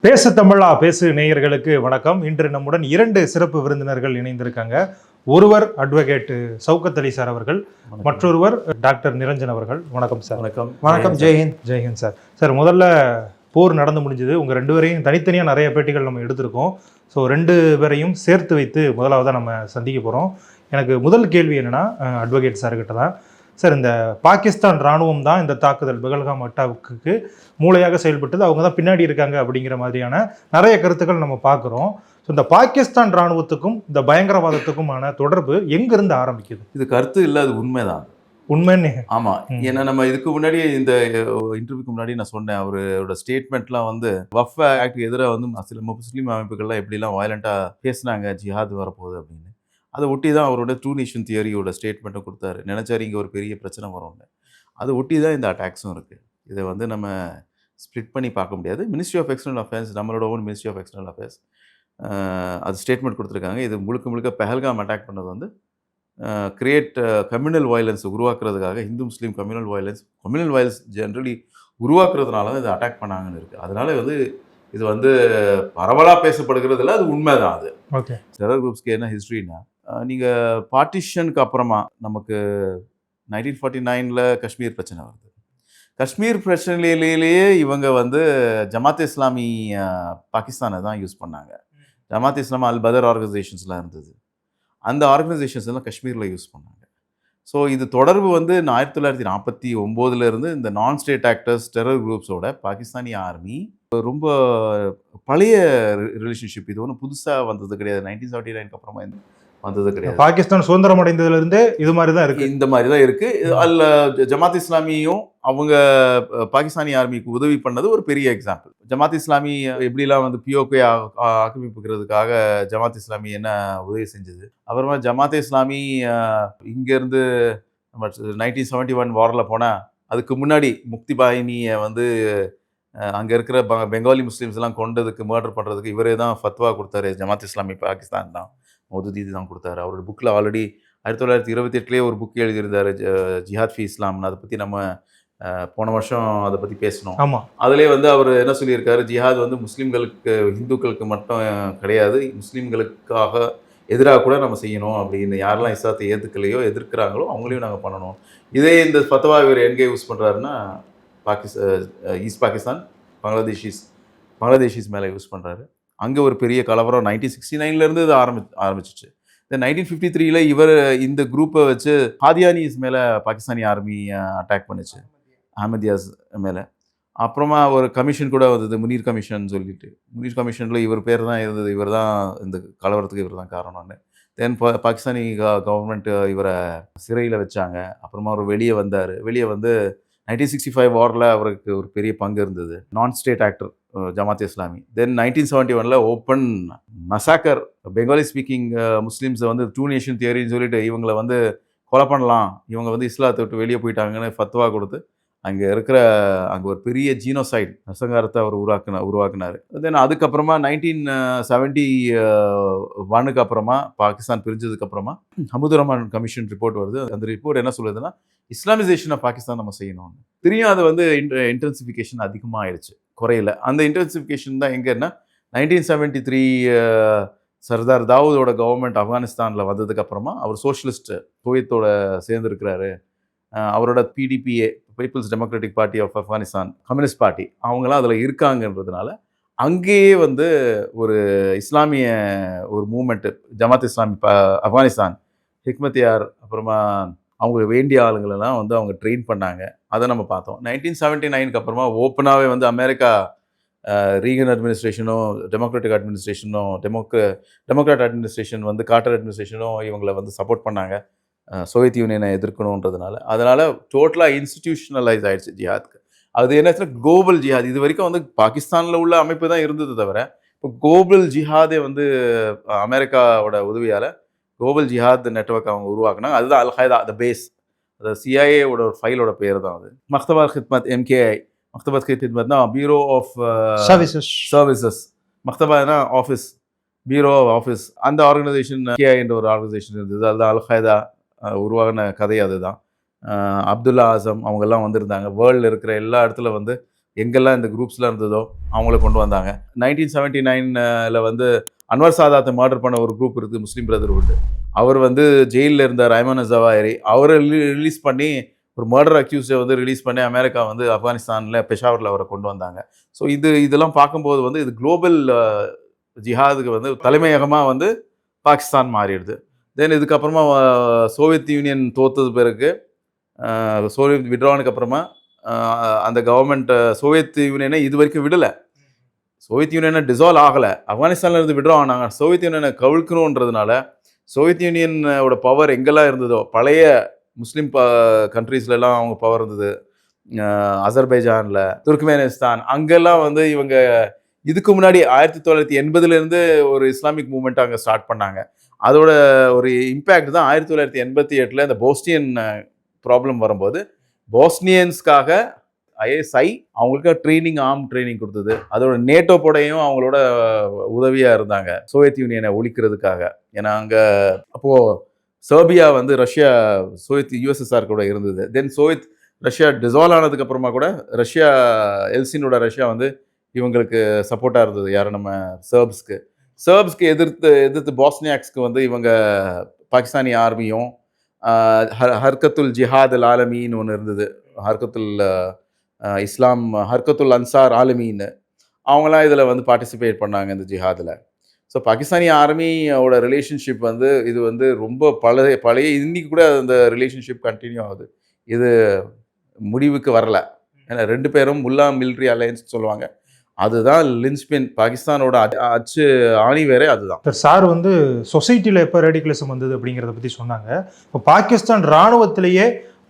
பேசு தமிழா பேசு நேயர்களுக்கு வணக்கம். இன்று நம்முடன் 2 சிறப்பு விருந்தினர்கள் இணைந்திருக்காங்க. ஒருவர் அட்வொகேட் சௌகத் அலி சார் அவர்கள், மற்றொருவர் டாக்டர் நிரஞ்சன் அவர்கள். வணக்கம் சார். வணக்கம். வணக்கம். ஜெய்ஹிந்த். ஜெய்ஹிந்த் சார். சார், முதல்ல போர் நடந்து முடிஞ்சது. உங்க 2 பேரையும் தனித்தனியாக நிறைய பேட்டிகள் நம்ம எடுத்திருக்கோம். ஸோ 2 பேரையும் சேர்த்து வைத்து முதலாவதாக நம்ம சந்திக்க போகிறோம். எனக்கு முதல் கேள்வி என்னன்னா, அட்வொகேட் சார்கிட்ட தான். சார், இந்த பாகிஸ்தான் இராணுவம் தான் இந்த தாக்குதல் பெகல்காம் அட்டாவுக்கு மூளையாக செயல்பட்டது, அவங்க தான் பின்னாடி இருக்காங்க அப்படிங்கிற மாதிரியான நிறைய கருத்துக்கள் நம்ம பார்க்குறோம். ஸோ இந்த பாகிஸ்தான் இராணுவத்துக்கும் இந்த பயங்கரவாதத்துக்குமான தொடர்பு எங்கிருந்து ஆரம்பிக்குது? இது கருத்து இல்லை, அது உண்மைதான். உண்மைன்னு? ஆமாம். ஏன்னா நம்ம இதுக்கு முன்னாடி இந்த இன்டர்வியூக்கு முன்னாடி நான் சொன்னேன், அவரோட ஸ்டேட்மெண்ட்லாம் வந்து வஃப் ஆக்டுக்கு எதிராக வந்து சில முஸ்லீம் அமைப்புகள்லாம் எப்படிலாம் வயலண்ட்டாக பேசினாங்க, ஜிஹாத் வரப்போகுது அப்படின்னு. அதை ஒட்டி தான் அவரோட ட்ரூ நேஷன் தியரியோட ஸ்டேட்மெண்ட்டை கொடுத்தாரு. நினச்சாரு இங்கே ஒரு பெரிய பிரச்சனை வரும்னு. அதை ஒட்டி தான் இந்த அட்டாக்ஸும் இருக்குது. இதை வந்து நம்ம ஸ்ப்ளிட் பண்ணி பார்க்க முடியாது. மினிஸ்ட்ரி ஆஃப் எக்ஸ்டர்னல் அஃபேர்ஸ், நம்மளோட own Ministry of External Affairs அது ஸ்டேட்மெண்ட் கொடுத்துருக்காங்க. இது முழுக்க பெஹல்காம் அட்டாக் பண்ணது வந்து கிரியேட் கம்யூனல் வயலன்ஸ் உருவாக்குறதுக்காக, Hindu Muslim communal violence generally உருவாக்குறதுனால தான் இதை அட்டாக் பண்ணாங்கன்னு இருக்குது. அதனால வந்து இது வந்து பரவலாக பேசப்படுகிறது இல்லை, அது உண்மை தான். அது ஓகே. டெரர் குரூப்ஸ்க்கு என்ன ஹிஸ்ட்ரின்னா, நீங்கள் பார்ட்டிஷனுக்கு அப்புறமா நமக்கு 1949 காஷ்மீர் பிரச்சனை வருது. காஷ்மீர் பிரச்சனையிலேயே இவங்க வந்து ஜமாத் இஸ்லாமி பாகிஸ்தானை தான் யூஸ் பண்ணாங்க. ஜமாத் இஸ்லாம் அல் பதர் ஆர்கனைசேஷன்ஸ்லாம் இருந்தது. அந்த ஆர்கனைசேஷன்ஸ் எல்லாம் காஷ்மீரில் யூஸ் பண்ணாங்க. ஸோ இது தொடர்பு வந்து 1949 இந்த நான் ஸ்டேட் ஆக்டர்ஸ் டெரர் குரூப்ஸோட பாகிஸ்தானி ஆர்மி ரொம்ப பழைய ரிலேஷன்ஷிப். இது ஒன்றும் புதுசாக வந்தது கிடையாது. 1979 அப்புறமா வந்தது கிடையாது. பாகிஸ்தான் சுதந்திரம் அடைந்ததுலேருந்தே இது மாதிரி தான் இருக்குது. இந்த மாதிரி தான் இருக்குது. அதில் ஜமாத் இஸ்லாமியும் அவங்க பாகிஸ்தானி ஆர்மிக்கு உதவி பண்ணது ஒரு பெரிய எக்ஸாம்பிள். ஜமாத் இஸ்லாமி எப்படிலாம் வந்து பிஓகே ஆக்கிரமிப்புக்கிறதுக்காக ஜமாத் இஸ்லாமி என்ன உதவி செஞ்சது. அப்புறமா ஜமாத் இஸ்லாமி இங்கேருந்து நம்ம 1971 வாரில் போனால், அதுக்கு முன்னாடி முக்தி பாயினியை வந்து அங்கே இருக்கிற பெங்காலி முஸ்லீம்ஸ் எல்லாம் கொண்டதுக்கு, மர்டர் பண்ணுறதுக்கு இவரே தான் ஃபத்வா கொடுத்தாரு. ஜமாத் இஸ்லாமி பாகிஸ்தான் தான் மௌதூதி தான் கொடுத்தாரு. அவரோட புக்கில் ஆல்ரெடி 1928 ஒரு புக் எழுதியிருந்தார், ஜிஹாத் ஃபி இஸ்லாம்னு. அதை பற்றி நம்ம போன வருஷம் அதை பற்றி பேசணும். ஆமாம். அதிலே வந்து அவர் என்ன சொல்லியிருக்காரு, ஜிஹாத் வந்து முஸ்லீம்களுக்கு, இந்துக்களுக்கு மட்டும் கிடையாது, முஸ்லீம்களுக்காக எதிராக கூட நம்ம செய்யணும் அப்படின்னு. யாரெல்லாம் இஸ்லாத்தை ஏற்றுக்கலையோ, எதிர்க்கிறாங்களோ அவங்களையும் நாங்கள் பண்ணணும். இதே இந்த ஃபத்வா இவர் எங்கே யூஸ் பண்ணுறாருன்னா, ஈஸ்ட் பாகிஸ்தான் பங்களாதேஷிஸ் மேலே யூஸ் பண்ணுறாரு. அங்கே ஒரு பெரிய கலவரம் 1969 இது ஆரம்பிச்சிச்சு. இந்த 1953 இவர் இந்த குரூப்பை வச்சு ஹாதியானிஸ் மேலே பாகிஸ்தானி ஆர்மி அட்டாக் பண்ணிச்சு, அஹமதியாஸ் மேலே. அப்புறமா ஒரு கமிஷன் கூட வந்தது, முனீர் கமிஷன் சொல்லிட்டு. முனீர் கமிஷனில் இவர் பேர் தான் இருந்தது, இவர் தான் இந்த கலவரத்துக்கு இவர் தான் காரணம்னு. தென் பாகிஸ்தானி கவர்மெண்ட் இவரை சிறையில் வச்சாங்க. அப்புறமா அவர் வெளியே வந்து 1965 வாரில் அவருக்கு ஒரு பெரிய பங்கு இருந்தது. நான் ஸ்டேட் ஆக்டர் ஜமாத் இஸ்லாமி. தென் 1971 ஓப்பன் மசாக்கர், பெங்காலி ஸ்பீக்கிங் முஸ்லீம்ஸை வந்து ட்ரூ நேஷன் தியரின்னு சொல்லிட்டு இவங்களை வந்து கொலை பண்ணலாம், இவங்க வந்து இஸ்லாத்தை விட்டு வெளியே போயிட்டாங்கன்னு ஃபத்வா கொடுத்து அங்கே ஒரு பெரிய ஜீனோசைட் நசங்காரத்தை அவர் உருவாக்குனார். தென் அதுக்கப்புறமா 1971 அப்புறமா பாகிஸ்தான் பிரிஞ்சதுக்கப்புறமா ஹமுது ரஹ்மான் கமிஷன் ரிப்போர்ட் வருது. அந்த ரிப்போர்ட் என்ன சொல்லுதுன்னா, இஸ்லாமிசேஷன் ஆஃப் பாகிஸ்தான் நம்ம செய்யணும். தெரியும், அது வந்து இன்டென்சிஃபிகேஷன் அதிகமாக ஆயிடுச்சு, குறையில. அந்த இன்டென்சிஃபிகேஷன் தான் எங்கன்னா 1973 சர்தார் தாவூதோட கவர்மெண்ட் ஆப்கானிஸ்தானில் வந்ததுக்கப்புறமா அவர் சோஷலிஸ்ட் குவைத்தோட சேர்ந்துருக்கிறாரு. அவரோட PDPA, peoples democratic party of Afghanistan, communist party, அவங்களாம் அதில் இருக்காங்கன்றதுனால அங்கேயே வந்து ஒரு இஸ்லாமிய ஒரு மூமெண்ட்டு, ஜமாத் இஸ்லாமி ஆப்கானிஸ்தான், ஹிக்மத்தியார், அப்புறமா அவங்களுக்கு வேண்டிய ஆளுங்களெல்லாம் வந்து அவங்க ட்ரெயின் பண்ணாங்க. அதை நம்ம பார்த்தோம். 1979 அப்புறமா ஓப்பனாகவே வந்து அமெரிக்கா, ரீகன் அட்மினிஸ்ட்ரேஷனும் டெமோக்ராட்டிக் அட்மினிஸ்ட்ரேஷனும் டெமோக்ராட் அட்மினிஸ்ட்ரேஷன் வந்து கார்ட்டர் அட்மினிஸ்ட்ரேஷனும் இவங்களை வந்து சப்போர்ட் பண்ணாங்க, சோவியத் யூனியனை எதிர்க்கணுன்றதுனால. அதனால் டோட்டலாக இன்ஸ்டிடியூஷனலைஸ் ஆகிடுச்சு ஜிஹாத்க்கு. அது என்ன குளோபல் ஜிஹாத். இது வரைக்கும் வந்து பாகிஸ்தானில் உள்ள அமைப்பு தான் இருந்தது தவிர, இப்போ குளோபல் ஜிஹாதே வந்து அமெரிக்காவோட உதவியால் குளோபல் ஜிஹாத் நெட்வொர்க் அவங்க உருவாக்குனாங்க. அதுதான் அல் காய்தா, த பேஸ். அது சிஐஏவோட ஒரு ஃபைலோட பேர் தான் அது. மக்தபாத் ஹித்மத், MKI. மக்தபாத் ஹித்மத்னா பியூரோ ஆஃப் சர்வீசஸ். மக்தபாத்னா ஆஃபீஸ், பியூரோ ஆஃபீஸ். அந்த ஆர்கனைசேஷன் MKI என்ற ஒரு ஆர்கனைசேஷன் இருந்தது. அதுதான் அல் காய்தா உருவாகின கதை. அதுதான் அப்துல்லா ஆசம் அவங்கெல்லாம் வந்திருந்தாங்க. வேர்ல்டில் இருக்கிற எல்லா இடத்துல வந்து எங்கெல்லாம் இந்த குரூப்ஸ்லாம் இருந்ததோ அவங்கள கொண்டு வந்தாங்க. 1979 வந்து அன்வர் சாதாத்தை மர்டர் பண்ண ஒரு குரூப் இருக்குது, முஸ்லீம் பிரதர்ஹுட். அவர் வந்து ஜெயிலில் இருந்தார், ஐமன் ஜவாஹிரி. அவரை ரிலீஸ் பண்ணி ஒரு மர்டர் அக்யூஸை வந்து ரிலீஸ் பண்ணி அமெரிக்கா வந்து ஆப்கானிஸ்தானில் பெஷாவரில் அவரை கொண்டு வந்தாங்க. ஸோ இதெல்லாம் பார்க்கும்போது வந்து இது குளோபல் ஜிஹாதுக்கு வந்து தலைமையகமாக வந்து பாகிஸ்தான் மாறிடுது. தென் இதுக்கப்புறமா சோவியத் யூனியன் தோத்தது பிறகு சோவியத் விட்ரானுக்கு அப்புறமா அந்த கவர்மெண்ட் சோவியத் யூனியனை இது வரைக்கும் விடலை. சோவியத் யூனியனை டிசால்வ் ஆகலை, ஆப்கானிஸ்தான்ல இருந்து விட்ரா ஆனாங்க. சோவியத் யூனியனை கவிழ்க்கணுன்றதுனால சோவியத் யூனியனோட பவர் எங்கெல்லாம் இருந்ததோ, பழைய முஸ்லீம் கண்ட்ரீஸ்லாம் அவங்க பவர் இருந்தது, அசர்பைஜானில், துர்க்மெனிஸ்தான், அங்கெல்லாம் வந்து இவங்க இதுக்கு முன்னாடி 1980 ஒரு இஸ்லாமிக் மூவ்மெண்ட் அங்கே ஸ்டார்ட் பண்ணாங்க. அதோட ஒரு இம்பேக்ட் தான் 1988 இந்த போஸ்னியன் ப்ராப்ளம் வரும்போது போஸ்னியன்ஸ்க்காக ஐஎஸ்ஐ அவங்களுக்கு ஆர்ம் ட்ரைனிங் கொடுத்தது. அதோட நேட்டோ படையும் அவங்களோட உதவியாக இருந்தாங்க சோவியத் யூனியனை ஒழிக்கிறதுக்காக. ஏன்னா அங்கே அப்போது சர்பியா வந்து ரஷ்யா சோவியத் யுஎஸ்எஸ்ஆர் கூட இருந்தது. தென் ரஷ்யா டிசால்வ் ஆனதுக்கு அப்புறமா கூட எல்சினோட ரஷ்யா வந்து இவங்களுக்கு சப்போர்ட்டாக இருந்தது. யாரும் நம்ம சர்ப்ஸ்க்கு எதிர்த்து பாஸ்னியாக்ஸ்க்கு வந்து இவங்க பாகிஸ்தானி ஆர்மியும் ஹர்கத்துல் ஜிஹாத் அல் ஆலமின்னு ஒன்று இருந்தது, ஹர்கத்துல் அன்சார் ஆலமின்னு, அவங்களாம் இதில் வந்து பார்ட்டிசிபேட் பண்ணாங்க இந்த ஜிஹாதில். ஸோ பாகிஸ்தானி ஆர்மியோட ரிலேஷன்ஷிப் வந்து இது வந்து ரொம்ப பழைய இன்னைக்கு கூட அந்த ரிலேஷன்ஷிப் கண்டினியூ ஆகுது. இது முடிவுக்கு வரல. ஏன்னா 2 பேரும் முல்லா மிலிட்ரி அலையன்ஸ் சொல்லுவாங்க. அதுதான் லின்ச்பின், பாகிஸ்தானோட அச்சு ஆணி வேறே அதுதான். சார் வந்து சொசைட்டியில் எப்போ ரேடிகலிசம் வந்தது அப்படிங்கிறத பற்றி சொன்னாங்க. இப்போ பாகிஸ்தான் இராணுவத்திலேயே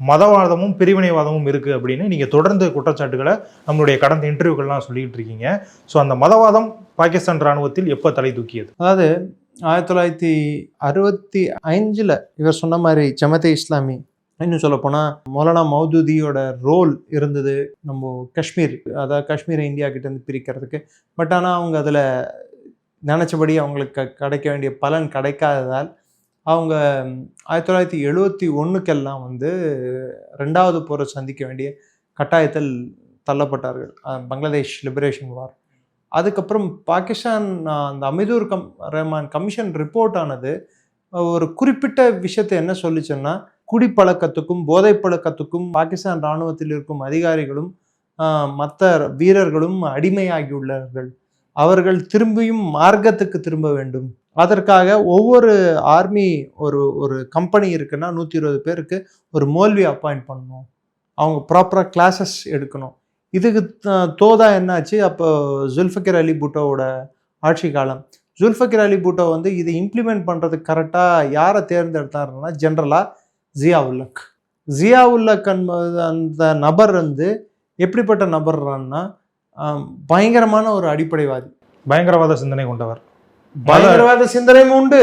மதவாதமும் பிரிவினைவாதமும் இருக்குது அப்படின்னு நீங்கள் தொடர்ந்து குற்றச்சாட்டுகளை நம்மளுடைய கடந்த இன்டர்வியூக்கள்லாம் சொல்லிக்கிட்டு இருக்கீங்க. ஸோ அந்த மதவாதம் பாகிஸ்தான் இராணுவத்தில் எப்போ தலை தூக்கியது? அதாவது 1965 இவர் சொன்ன மாதிரி ஜமாத்தே இஸ்லாமி, இன்னும் சொல்லப்போனால் மௌலானா மௌதூதியோட ரோல் இருந்தது நம்ம காஷ்மீர், அதாவது காஷ்மீரை இந்தியா கிட்டேருந்து பிரிக்கிறதுக்கு. பட் ஆனால் அவங்க அதில் நினச்சபடி அவங்களுக்கு கிடைக்க வேண்டிய பலன் கிடைக்காததால் அவங்க 1971 வந்து 2வது போரை சந்திக்க வேண்டிய கட்டாயத்தில் தள்ளப்பட்டார்கள், பங்களாதேஷ் லிபரேஷன் வார். அதுக்கப்புறம் பாகிஸ்தான் அந்த அமிதுர் ரஹ்மான் கமிஷன் ரிப்போர்ட் ஆனது ஒரு குறிப்பிட்ட விஷயத்தை என்ன சொல்லிச்சுன்னா, குடிப்பழக்கத்துக்கும் போதை பழக்கத்துக்கும் பாகிஸ்தான் இராணுவத்தில் இருக்கும் அதிகாரிகளும் மற்ற வீரர்களும் அடிமையாகியுள்ளார்கள். அவர்கள் திரும்பியும் மார்க்கத்துக்கு திரும்ப வேண்டும். அதற்காக ஒவ்வொரு ஆர்மி ஒரு கம்பெனி இருக்குன்னா 120 பேருக்கு ஒரு மௌல்வி அப்பாயிண்ட் பண்ணணும், அவங்க ப்ராப்பராக கிளாஸஸ் எடுக்கணும். இதுக்கு தோதா என்னாச்சு, அப்போ ஜுல்ஃபிகர் அலி பூட்டோவோட ஆட்சி காலம். ஜுல்ஃபிகர் அலி பூட்டோ வந்து இதை இம்ப்ளிமெண்ட் பண்ணுறதுக்கு கரெக்டாக யாரை தேர்ந்தெடுத்தாருன்னா ஜென்ரலாக ஜியா உல் ஹக் அந்த நபர் வந்து எப்படிப்பட்ட நபர்னா பயங்கரமான ஒரு அடிப்படைவாதி, பயங்கரவாத சிந்தனை கொண்டவர். பயங்கரவாத சிந்தனையும் உண்டு,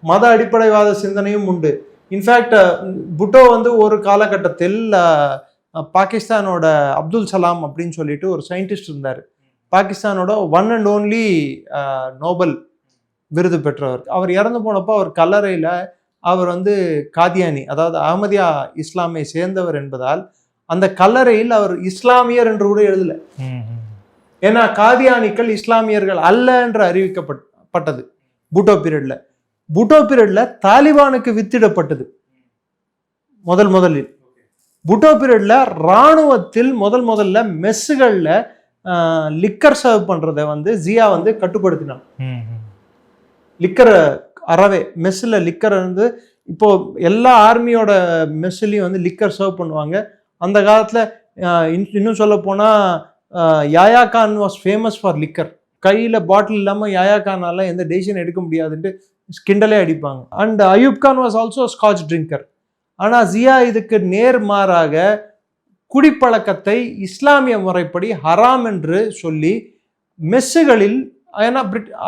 மத அடிப்படைவாத சிந்தனையும் உண்டு. இன்ஃபேக்ட் புட்டோ வந்து ஒரு காலகட்டத்தில் பாகிஸ்தானோட அப்துல் சலாம் அப்படின்னு சொல்லிட்டு ஒரு சயின்டிஸ்ட் இருந்தார், பாகிஸ்தானோட ஒன் அண்ட் ஓன்லி நோபல் விருது பெற்றவர். அவர் இறந்து போனப்போ அவர் கல்லறையில் அவர் வந்து காதியானி, அதாவது அஹமதியா இஸ்லாமை சேர்ந்தவர் என்பதால் அந்த கல்லறையில் அவர் இஸ்லாமியர் என்று கூட எழுதல. ஏன்னா காதியானிக்கள் இஸ்லாமியர்கள் அல்ல என்று அறிவிக்கப்பட்டது பூட்டோ பீரியட்ல தாலிபானுக்கு வித்திடப்பட்டது. முதலில் பூட்டோ பீரியட்ல இராணுவத்தில் முதல்ல மெஸ்ஸுகள்ல லிக்கர் சர்வ் பண்றதை வந்து ஜியா வந்து கட்டுப்படுத்தினான். லிக்கர் அறவே மெஸ்ஸில் லிக்கர் வந்து இப்போ எல்லா ஆர்மியோட மெஸ்ஸுலையும் வந்து லிக்கர் சர்வ் பண்ணுவாங்க. அந்த காலத்தில் இன்னும் சொல்ல போனால் Yahya Khan was famous for liquor. கையில் பாட்டில் இல்லாமல் யாயா கானால எந்த டெசிஷன் எடுக்க முடியாதுன்ட்டு கிண்டலே அடிப்பாங்க. And Ayub Khan was also scotch drinker. ஆனால் ஜியா இதுக்கு நேர்மாறாக குடிப்பழக்கத்தை இஸ்லாமிய முறைப்படி ஹராம் என்று சொல்லி மெஸ்ஸுகளில், ஏன்னா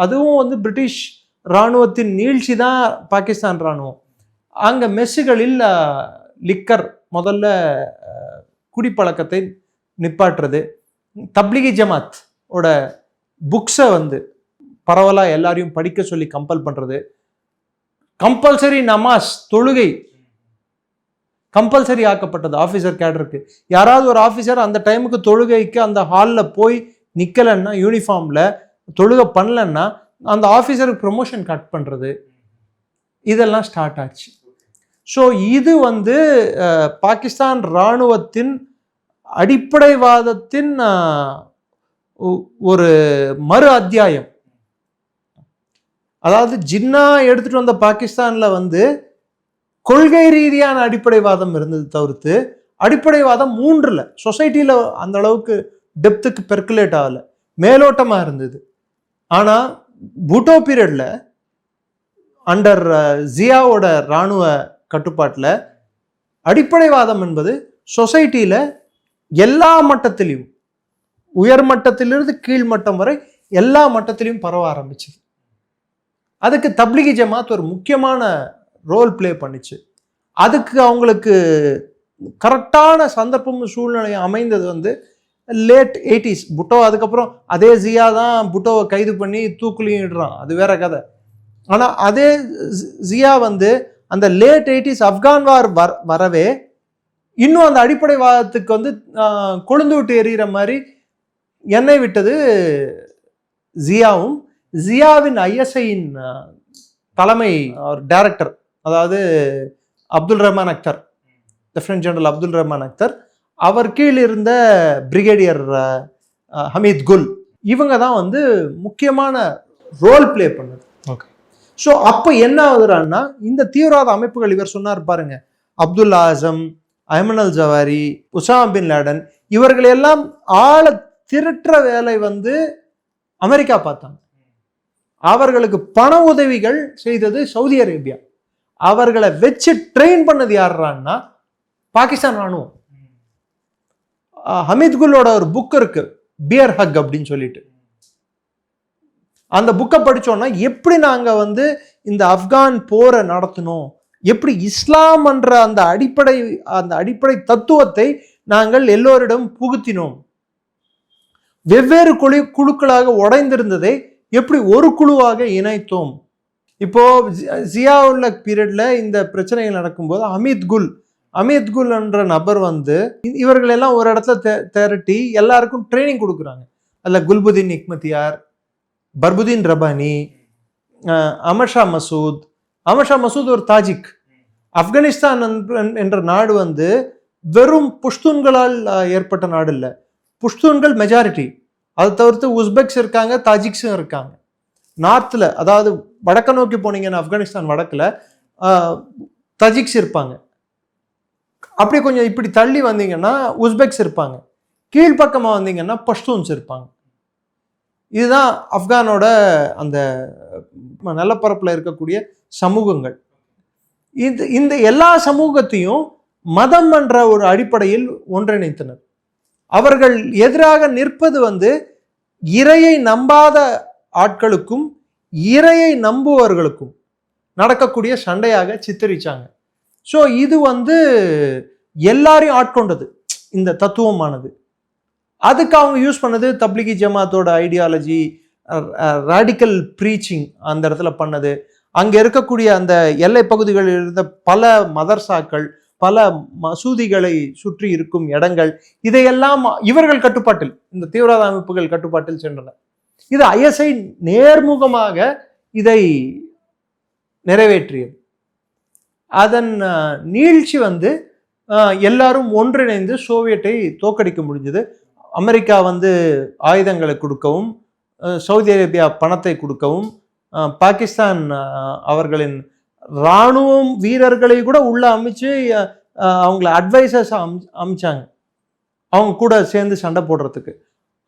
அதுவும் வந்து பிரிட்டிஷ் இராணுவத்தின் நீழ்ச்சி தான் பாகிஸ்தான் இராணுவம், அங்கே மெஸ்ஸுகளில் லிக்கர் முதல்ல குடிப்பழக்கத்தை நிப்பாட்டுறது. தப்லிகி ஜமாத் ஓட புக்ஸை வந்து பரவலாக எல்லாரையும் படிக்க சொல்லி கம்பல் பண்ணுறது. கம்பல்சரி நமாஸ் தொழுகை கம்பல்சரி ஆக்கப்பட்டது ஆஃபீஸர் கேடருக்கு. யாராவது ஒரு ஆஃபீஸர் அந்த டைமுக்கு தொழுகைக்கு அந்த ஹாலில் போய் நிற்கலைன்னா, யூனிஃபார்மில் தொழுகை பண்ணலன்னா அந்த ஆஃபீஸருக்கு ப்ரொமோஷன் கட் பண்ணுறது, இதெல்லாம் ஸ்டார்ட் ஆச்சு. ஸோ இது வந்து பாகிஸ்தான் இராணுவத்தின் அடிப்படைவாதத்தின் ஒரு மறு அத்தியாயம். அதாவது ஜின்னா எடுத்துட்டு வந்த பாகிஸ்தான்ல வந்து கொள்கை ரீதியான அடிப்படைவாதம் இருந்தது தவிர்த்து அடிப்படைவாதம் 3ல் சொசைட்டியில் அந்த அளவுக்கு டெப்த்துக்கு பெர்குலேட் ஆகலை, மேலோட்டமாக இருந்தது. ஆனால் பூட்டோ பீரியடில் அண்டர் ஜியாவோட இராணுவ கட்டுப்பாட்டில் அடிப்படைவாதம் என்பது சொசைட்டியில் எல்லா மட்டத்திலையும், உயர் மட்டத்திலிருந்து கீழ்மட்டம் வரை எல்லா மட்டத்திலையும் பரவ ஆரம்பிச்சது. அதுக்கு தப்லீகி ஜமாத் ஒரு முக்கியமான ரோல் பிளே பண்ணிச்சு. அதுக்கு அவங்களுக்கு கரெக்டான சந்தர்ப்பமும் சூழ்நிலையும் அமைந்தது வந்து லேட் 80s. புட்டோ அதுக்கப்புறம் அதே ஜியா தான் புட்டோவை கைது பண்ணி தூக்குலையும் இடுறான், அது வேற கதை. ஆனால் அதே ஜியா வந்து அந்த லேட் 80s ஆப்கான் வார் வரவே இன்னும் அந்த அடிப்படைவாதத்துக்கு வந்து கொழுந்து விட்டு எறிகிற மாதிரி எண்ணெய் விட்டது ஜியாவும். ஜியாவின் ஐஎஸ்ஐயின் தலைமை டைரக்டர், அதாவது அப்துல் ரஹ்மான் அக்தர், லெப்டினன்ட் ஜெனரல் அப்துல் ரஹ்மான் அக்தர், அவர் கீழ் இருந்த பிரிகேடியர் ஹமீத் குல், இவங்க தான் வந்து முக்கியமான ரோல் பிளே பண்ணது. ஓகே. ஸோ அப்போ என்ன ஆகுதுறான்னா, இந்த தீவிரவாத அமைப்புகள் இவர் சொன்னார் பாருங்க, அப்துல் ஆசம், அய்மன் அல் ஜவாரி, உசாமா பின் லாடன், இவர்களெல்லாம் ஆள திரட்டுற வேலை வந்து அமெரிக்கா பார்த்தாங்க. அவர்களுக்கு பண உதவிகள் செய்தது சவுதி அரேபியா. அவர்களை வச்சு ட்ரெயின் பண்ணது யாருன்னா பாகிஸ்தான் ராணுவம். ஹமீத் குல்லோட ஒரு புக் இருக்கு, பியர் ஹக் அப்படின்னு சொல்லிட்டு. அந்த புக்கை படிச்சோம்னா எப்படி நாங்க வந்து இந்த ஆப்கான் போரை நடத்தணும், எப்படி இஸ்லாம் என்ற அந்த அடிப்படை தத்துவத்தை நாங்கள் எல்லோரிடம் புகுத்தினோம், வெவ்வேறு குழுக்களாக உடைந்திருந்ததை எப்படி ஒரு குழுவாக இணைத்தோம். இப்போ ஜியாவுல்ல பீரியட்ல இந்த பிரச்சனைகள் நடக்கும்போது அமித் குல் என்ற நபர் வந்து இவர்கள் எல்லாம் ஒரு இடத்துல திரட்டி எல்லாருக்கும் ட்ரைனிங் கொடுக்குறாங்க. அதில் குல்புதீன் இக்மத்தியார், பர்புதீன் ரபானி, அமர்ஷா மசூத் ஒரு தாஜிக். ஆப்கானிஸ்தான் என்ற நாடு வந்து வெறும் புஷ்தூன்களால் ஏற்பட்ட நாடு இல்லை, புஷ்தூன்கள் மெஜாரிட்டி. அதை தவிர்த்து உஸ்பெக்ஸ் இருக்காங்க, தாஜிக்ஸும் இருக்காங்க. நார்த்தில், அதாவது வடக்க நோக்கி போனீங்கன்னா ஆப்கானிஸ்தான் வடக்கில் தஜிக்ஸ் இருப்பாங்க. அப்படி கொஞ்சம் இப்படி தள்ளி வந்தீங்கன்னா உஸ்பெக்ஸ் இருப்பாங்க. கீழ்ப்பக்கமாக வந்தீங்கன்னா பஷ்தூன்ஸ் இருப்பாங்க. இதுதான் ஆப்கானோட அந்த நிலப்பரப்பில் இருக்கக்கூடிய சமூகங்கள். இந்த எல்லா சமூகத்தையும் மதம் என்ற ஒரு அடிப்படையில் ஒன்றிணைத்தனர். அவர்கள் எதிராக நிற்பது வந்து இறையை நம்பாத ஆட்களுக்கும் இறையை நம்புவர்களுக்கும் நடக்கக்கூடிய சண்டையாக சித்தரிச்சாங்க. ஸோ இது வந்து எல்லாரையும் ஆட்கொண்டது இந்த தத்துவமானது. அதுக்கு அவங்க யூஸ் பண்ணது தப்லீகி ஜமாத்தோட ஐடியாலஜி, ராடிக்கல் ப்ரீச்சிங் அந்த இடத்துல பண்ணது. அங்கே இருக்கக்கூடிய அந்த எல்லை பகுதிகளில் இருந்த பல மதர்சாக்கள், பல மசூதிகளை சுற்றி இருக்கும் இடங்கள், இதையெல்லாம் இவர்கள் கட்டுப்பாட்டில், இந்த தீவிரவாத அமைப்புகள் கட்டுப்பாட்டில் சென்றன. இது ஐஎஸ்ஐ நேர்முகமாக இதை நிறைவேற்றியது. அதன் நீழ்ச்சி வந்து எல்லாரும் ஒன்றிணைந்து சோவியட்டை தோற்கடிக்க முடிஞ்சது. அமெரிக்கா வந்து ஆயுதங்களை கொடுக்கவும், சவுதி அரேபியா பணத்தை கொடுக்கவும், பாகிஸ்தான் அவர்களின் இராணுவம் வீரர்களை கூட உள்ள அமைச்சு அவங்கள அட்வைசர்ஸ் அமைச்சாங்க, அவங்க கூட சேர்ந்து சண்டை போடுறதுக்கு.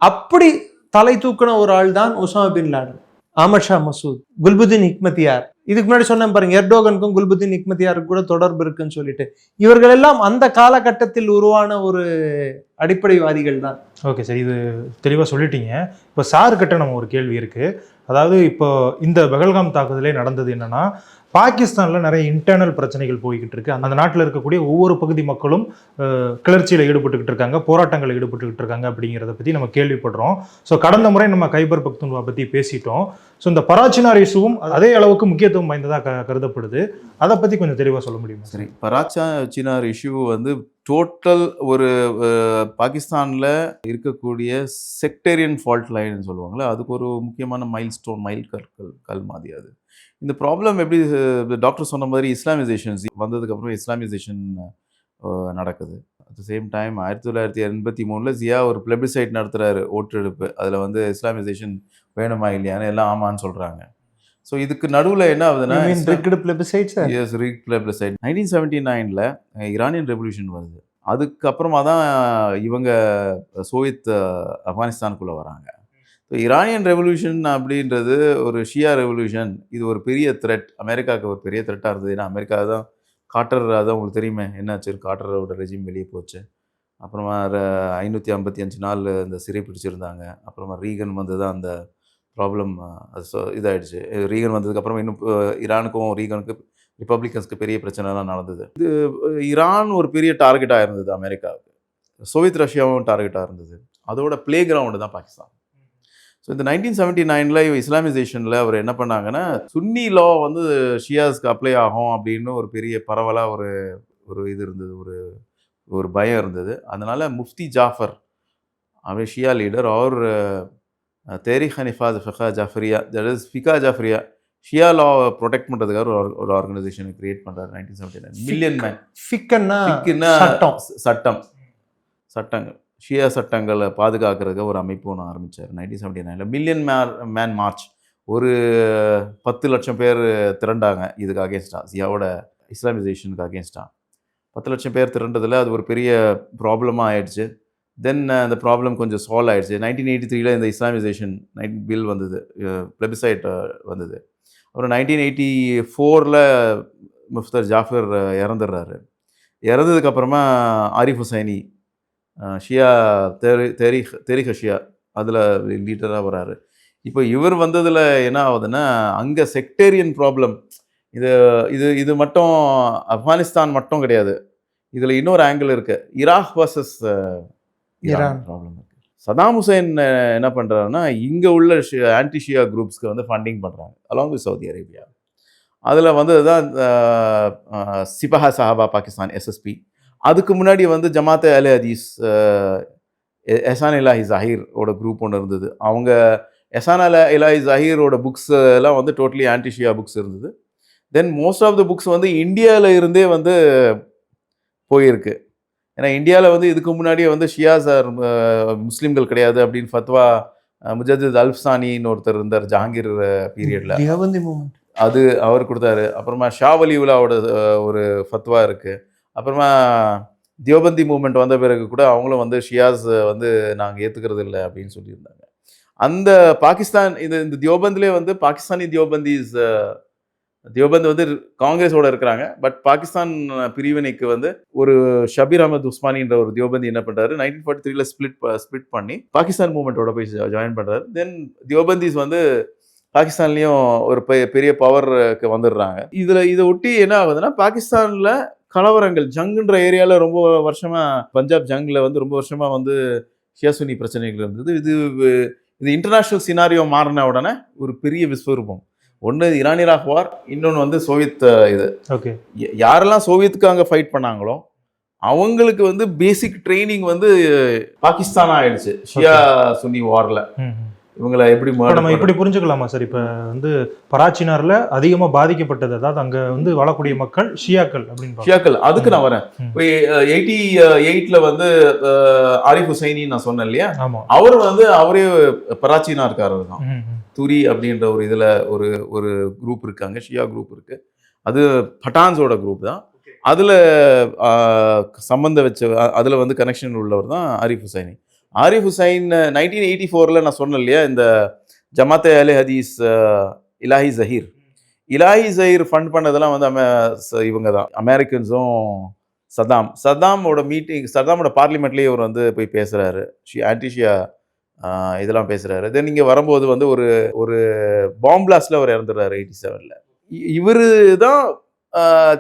அப்படி தலை தூக்கின ஒரு ஆள் தான் உசாமா பின் லாடன், அமர்ஷா மசூத், குல்புதீன் இக்மத்தியார். இதுக்கு முன்னாடி சொன்னேன் பாருங்க, எர்டோகனுக்கும் குல்புதீன் இக்மத்தியாருக்கு கூட தொடர்பு இருக்குன்னு சொல்லிட்டு. இவர்கள் எல்லாம் அந்த காலகட்டத்தில் உருவான ஒரு அடிப்படைவாதிகள் தான். ஓகே சார், இது தெளிவாக சொல்லிட்டீங்க. இப்போ சார்கிட்ட நம்ம ஒரு கேள்வி இருக்குது. அதாவது இப்போ இந்த பகல்காம் தாக்குதலே நடந்தது என்னன்னா, பாகிஸ்தானில் நிறைய இன்டர்னல் பிரச்சனைகள் போய்கிட்டு இருக்கு. அந்த நாட்டில் இருக்கக்கூடிய ஒவ்வொரு பகுதி மக்களும் கிளர்ச்சியில் ஈடுபட்டுக்கிட்டு இருக்காங்க, போராட்டங்களில் ஈடுபட்டுக்கிட்டு இருக்காங்க அப்படிங்கிறத பற்றி நம்ம கேள்விப்படுறோம். ஸோ கடந்த முறை நம்ம கைபர் பக்துன்வா பற்றி பேசிட்டோம். ஸோ இந்த பராச்சினார் இஷ்யூவும் அதே அளவுக்கு முக்கியத்துவம் வாய்ந்ததாக கருதப்படுது. அதை பற்றி கொஞ்சம் தெளிவாக சொல்ல முடியுமா? சரி, பராச்சினார் இஷ்யூ வந்து டோட்டல் ஒரு பாகிஸ்தானில் இருக்கக்கூடிய செக்டேரியன் ஃபால்ட் லைன்னு சொல்லுவாங்களே, அதுக்கு ஒரு முக்கியமான மைல் கல் மாதிரி. அது இந்த ப்ராப்ளம் எப்படி டாக்டர் சொன்ன மாதிரி இஸ்லாமிசேஷன்ஸ் வந்ததுக்கப்புறம் இஸ்லாமிசேஷன் நடக்குது. அட் த சேம் டைம் 1983 ஜியா ஒரு பிளெபிசைட் நடத்துகிறாரு, ஓட்டெடுப்பு. அதில் வந்து இஸ்லாமிசேஷன் வேணுமா இல்லையான்னு எல்லாம் ஆமான்னு சொல்கிறாங்க. ஸோ இதுக்கு நடுவில் என்ன ஆகுதுன்னா, 1979 ஈரானியன் ரெவல்யூஷன் வருது. அதுக்கப்புறமா தான் இவங்க சோவியத் ஆப்கானிஸ்தானுக்குள்ளே வராங்க. ஸோ ஈரானியன் ரெவல்யூஷன் அப்படின்றது ஒரு ஷியா ரெவல்யூஷன். இது ஒரு பெரிய த்ரெட், அமெரிக்காவுக்கு ஒரு பெரிய த்ரெட்டாக இருந்தது. ஏன்னா அமெரிக்கா தான் கார்ட்டர், அதான் உங்களுக்கு தெரியுமே என்னாச்சு, கார்ட்டரோட ரெஜிம் வெளியே போச்சு. அப்புறமா 555 நாள் இந்த சிறை பிடிச்சிருந்தாங்க. அப்புறமா ரீகன் வந்து தான் அந்த ப்ராப்ளம் இதாகிடுச்சு. ரீகன் வந்ததுக்கப்புறமா இன்னும் ஈரானுக்கும் ரீகனுக்கு ரிப்பப்ளிகன்ஸ்க்கு பெரிய பிரச்சனைலாம் நடந்தது. இது ஈரான் ஒரு பெரிய டார்கெட்டாக இருந்தது அமெரிக்காவுக்கு, சோவியத் ரஷ்யாவும் டார்கெட்டாக இருந்தது. அதோட பிளே கிரவுண்டு தான் பாகிஸ்தான். ஸோ இந்த 1979 இஸ்லாமிசேஷனில் அவர் என்ன பண்ணாங்கன்னா, சுன்னி லா வந்து ஷியாஸ்க்கு அப்ளை ஆகும் அப்படின்னு ஒரு பெரிய பரவலாக ஒரு இது இருந்தது, ஒரு பயம் இருந்தது. அதனால் முஃப்தி ஜாஃபர், அவர் ஷியா லீடர், அவர் தேரிக் ஹனிஃபாஸ் ஃபிகா ஜாஃபரியா, தட் இஸ் ஃபிகா ஜாஃபரியா, ஷியா லாவை ப்ரொடெக்ட் பண்ணுறதுக்காக ஒரு ஆர்கனைசேஷனை கிரியேட் பண்ணுறாரு 1979. மில்லியன் மேன் ஃபிக்குன்னா சட்டங்கள், ஷியா சட்டங்களை பாதுகாக்கிறதுக்கு ஒரு அமைப்பு ஒன்று ஆரம்பித்தார் 1979. மில்லியன் மேன் மார்ச், ஒரு 10 லட்சம் பேர் திரண்டாங்க இதுக்கு அகேன்ஸ்டாக, ஜியாவோட இஸ்லாமிசேஷனுக்கு அகேன்ஸ்டாக. 10 லட்சம் பேர் திரண்டதில் அது ஒரு பெரிய ப்ராப்ளமாக ஆயிடுச்சு. தென் அந்த ப்ராப்ளம் கொஞ்சம் சால்வ் ஆகிடுச்சு. 1983 இந்த இஸ்லாமிசேஷன் பில் வந்தது, பிளெபிசைட் வந்தது. அப்புறம் 1984 முஃப்தர் ஜாஃபர் இறந்துடுறாரு. இறந்ததுக்கப்புறமா ஆரிஃப் ஹுசைனி ஷியா தெரிக் ஷியா அதில் லீடராக வராரு. இப்போ இவர் வந்ததில் என்ன ஆகுதுன்னா, அங்கே செக்டேரியன் ப்ராப்ளம். இது மட்டும் ஆப்கானிஸ்தான் மட்டும் கிடையாது, இதில் இன்னொரு ஆங்கிள் இருக்குது. ஈராக் வர்சஸ் ஈரான் ப்ராப்ளம் இருக்குது. சதாம் ஹுசைன் என்ன பண்ணுறாருன்னா, இங்கே உள்ள ஆன்டி ஷியா குரூப்ஸ்க்கு வந்து ஃபண்டிங் பண்ணுறாங்க அலாங் வித் சவுதி அரேபியா. அதில் வந்தது தான் சிபஹா சஹாபா பாகிஸ்தான், எஸ்எஸ்பி. அதுக்கு முன்னாடி வந்து ஜமாத் அல் ஹதீஸ், எஹ்சான் இலாஹி ஜஹீரோட குரூப் ஒன்று இருந்தது. அவங்க எஹ்சான் இலாஹி ஜஹீரோட புக்ஸ் எல்லாம் வந்து டோட்டலி ஆன்டி ஷியா புக்ஸ் இருந்தது. தென் மோஸ்ட் ஆஃப் த புக்ஸ் வந்து இந்தியாவில் இருந்தே வந்து போயிருக்கு. ஏன்னா இந்தியாவில் வந்து இதுக்கு முன்னாடியே வந்து ஷியாஸ் முஸ்லீம்கள் கிடையாது அப்படின்னு ஃபத்வா முஜத்தித் அல்ஃப்சானின்னு ஒருத்தர் இருந்தார் ஜஹாங்கீர் பீரியடில், அது அவர் கொடுத்தாரு. அப்புறமா ஷா வலியுல்லாவோட ஒரு ஃபத்வா இருக்குது. அப்புறமா தியோபந்தி மூமெண்ட் வந்த பிறகு கூட அவங்களும் வந்து ஷியாஸ் வந்து நாங்கள் ஏற்றுக்கிறது இல்லை அப்படின்னு சொல்லியிருந்தாங்க. அந்த பாகிஸ்தான் இந்த தியோபந்திலே வந்து பாகிஸ்தானி தியோபந்த் வந்து காங்கிரஸோட இருக்கிறாங்க. பட் பாகிஸ்தான் பிரிவினைக்கு வந்து ஒரு ஷபீர் அஹமத் உஸ்மானின்ற ஒரு தியோபந்தி என்ன பண்ணுறாரு, 1943 ஸ்பிளிட் பண்ணி பாகிஸ்தான் மூமெண்ட்டோட போய் ஜாயின் பண்ணுறாரு. தென் தியோபந்திஸ் வந்து பாகிஸ்தான்லேயும் ஒரு பெரிய பவருக்கு வந்துடுறாங்க. இதை ஒட்டி என்ன ஆகுதுன்னா, பாகிஸ்தானில் கலவரங்கள், ஜங்குன்ற ஏரியாவில் ரொம்ப வருஷமாக, பஞ்சாப் ஜங்கில் வந்து ரொம்ப வருஷமாக வந்து ஷியா சுன்னி பிரச்சனைகள் இருந்தது. இது இன்டர்நேஷ்னல் சினாரியோ மாறின உடனே ஒரு பெரிய விஸ்வரூபம். ஒன்று ஈரான் ஈராக் வார், இன்னொன்று வந்து சோவியத் இது. ஓகே, யாரெல்லாம் சோவியத்துக்கு அங்கே ஃபைட் பண்ணாங்களோ அவங்களுக்கு வந்து பேசிக் ட்ரைனிங் வந்து பாகிஸ்தான் ஆயிடுச்சு ஷியா சுன்னி வாரில். இவங்களை எப்படி நம்ம இப்படி புரிஞ்சுக்கலாமா சார்? இப்போ வந்து பராச்சினாரில் அதிகமாக பாதிக்கப்பட்டது, அதாவது அங்கே வந்து வாழக்கூடிய மக்கள் ஷியாக்கள் அப்படின்னு. ஷியாக்கள், அதுக்கு நான் வரேன். இப்போ 88 வந்து ஆரிஃப் ஹுசைனி நான் சொன்னேன் இல்லையா, அவர் வந்து அவரே பராச்சினார்காரர் தான். துரி அப்படின்ற ஒரு இதில் ஒரு குரூப் இருக்காங்க, ஷியா குரூப் இருக்கு. அது பட்டான்ஸோட குரூப் தான். அதில் சம்பந்தம் வச்ச, அதில் வந்து கனெக்ஷன் உள்ளவர் தான் ஆரிஃப் ஹுசைனி. ஆரிஃப் ஹுசைன் 1984 நான் சொன்னேன் இல்லையா, இந்த ஜமாத் அல் ஹதீஸ் இலாஹி ஜஹீர் ஃபண்ட் பண்ணதெல்லாம் வந்து இவங்க தான், அமெரிக்கன்ஸும் சதாமோட மீட்டிங், சதாமோட பார்லிமெண்ட்லேயே இவர் வந்து போய் பேசுகிறாரு, ஆன்டிஷியா இதெல்லாம் பேசுகிறாரு. தென் இங்கே வரும்போது வந்து ஒரு ஒரு பாம் பிளாஸ்டில் அவர் இறந்துடுறாரு 87ல். இவர் தான்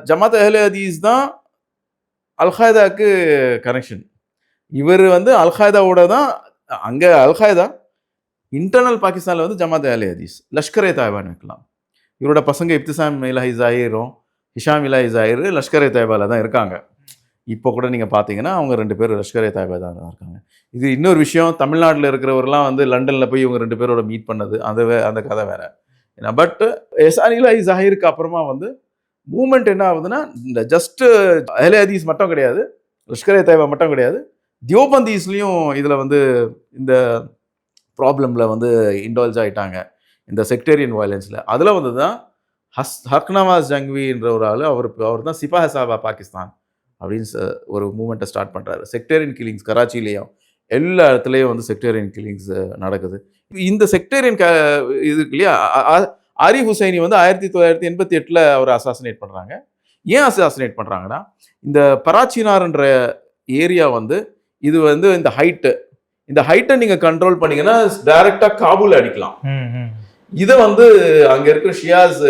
ஜமாத் அஹ்லே ஹதீஸ் தான் அல்காய்தாவுக்கு கனெக்ஷன். இவர் வந்து அல்காய்தாவோட தான் அங்கே அல்காய்தா, இன்டர்னல் பாகிஸ்தானில் வந்து ஜமாத் அஹ்லே ஹதீஸ், லஷ்கர்-ஏ தாய்பான்னு வைக்கலாம். இவரோட பசங்க இப்திசாம் இலாஹி ஜாஹிரும் ஹிஷாம் இலாஹி ஜாஹிர் லஷ்கர்-ஏ தாய்பாவில் தான் இருக்காங்க. இப்போ கூட நீங்கள் பார்த்தீங்கன்னா அவங்க 2 பேரும் லஷ்கர்-ஏ தாய்பா தான் இருக்காங்க. இது இன்னொரு விஷயம், தமிழ்நாட்டில் இருக்கிறவர்லாம் வந்து லண்டனில் போய் இவங்க 2 பேரோட மீட் பண்ணது, அந்த கதை வேற. ஏன்னா பட் எஹ்சான் இலாஹி ஜாஹிருக்கு அப்புறமா வந்து மூமெண்ட் என்ன ஆகுதுன்னா, இந்த ஜஸ்ட் அஹ்லே ஹதீஸ் மட்டும் கிடையாது, லஷ்கர்-ஏ தாய்பா மட்டும் கிடையாது, தியோபந்தீஸ்லேயும் இதில் வந்து இந்த ப்ராப்ளமில் வந்து இன்வால்வ் ஆகிட்டாங்க, இந்த செக்டேரியன் வயலன்ஸில். அதில் வந்து தான் ஹக்னவாஸ் ஜங்வின்ற ஒரு ஆள், அவர் தான் சிபாஹ் சாபா பாகிஸ்தான் அப்படின்னு ஒரு மூமெண்ட்டை ஸ்டார்ட் பண்ணுறாரு. செக்டேரியன் கில்லிங்ஸ் கராச்சிலேயும் எல்லா இடத்துலையும் வந்து செக்டேரியன் கில்லிங்ஸ் நடக்குது. இந்த செக்டேரியன் இதுக்கு இல்லையா, ஆரிஃப் ஹுசைனி வந்து 1988ல் அவர் அசாசினேட் பண்ணுறாங்க. ஏன் அசாசினேட் பண்ணுறாங்கன்னா, இந்த பராச்சினார்ன்ற ஏரியா வந்து இது வந்து இந்த ஹைட்டை நீங்கள் கண்ட்ரோல் பண்ணிங்கன்னா டைரெக்டாக காபூல் அடிக்கலாம். இதை வந்து அங்கே இருக்கிற ஷியாஸ்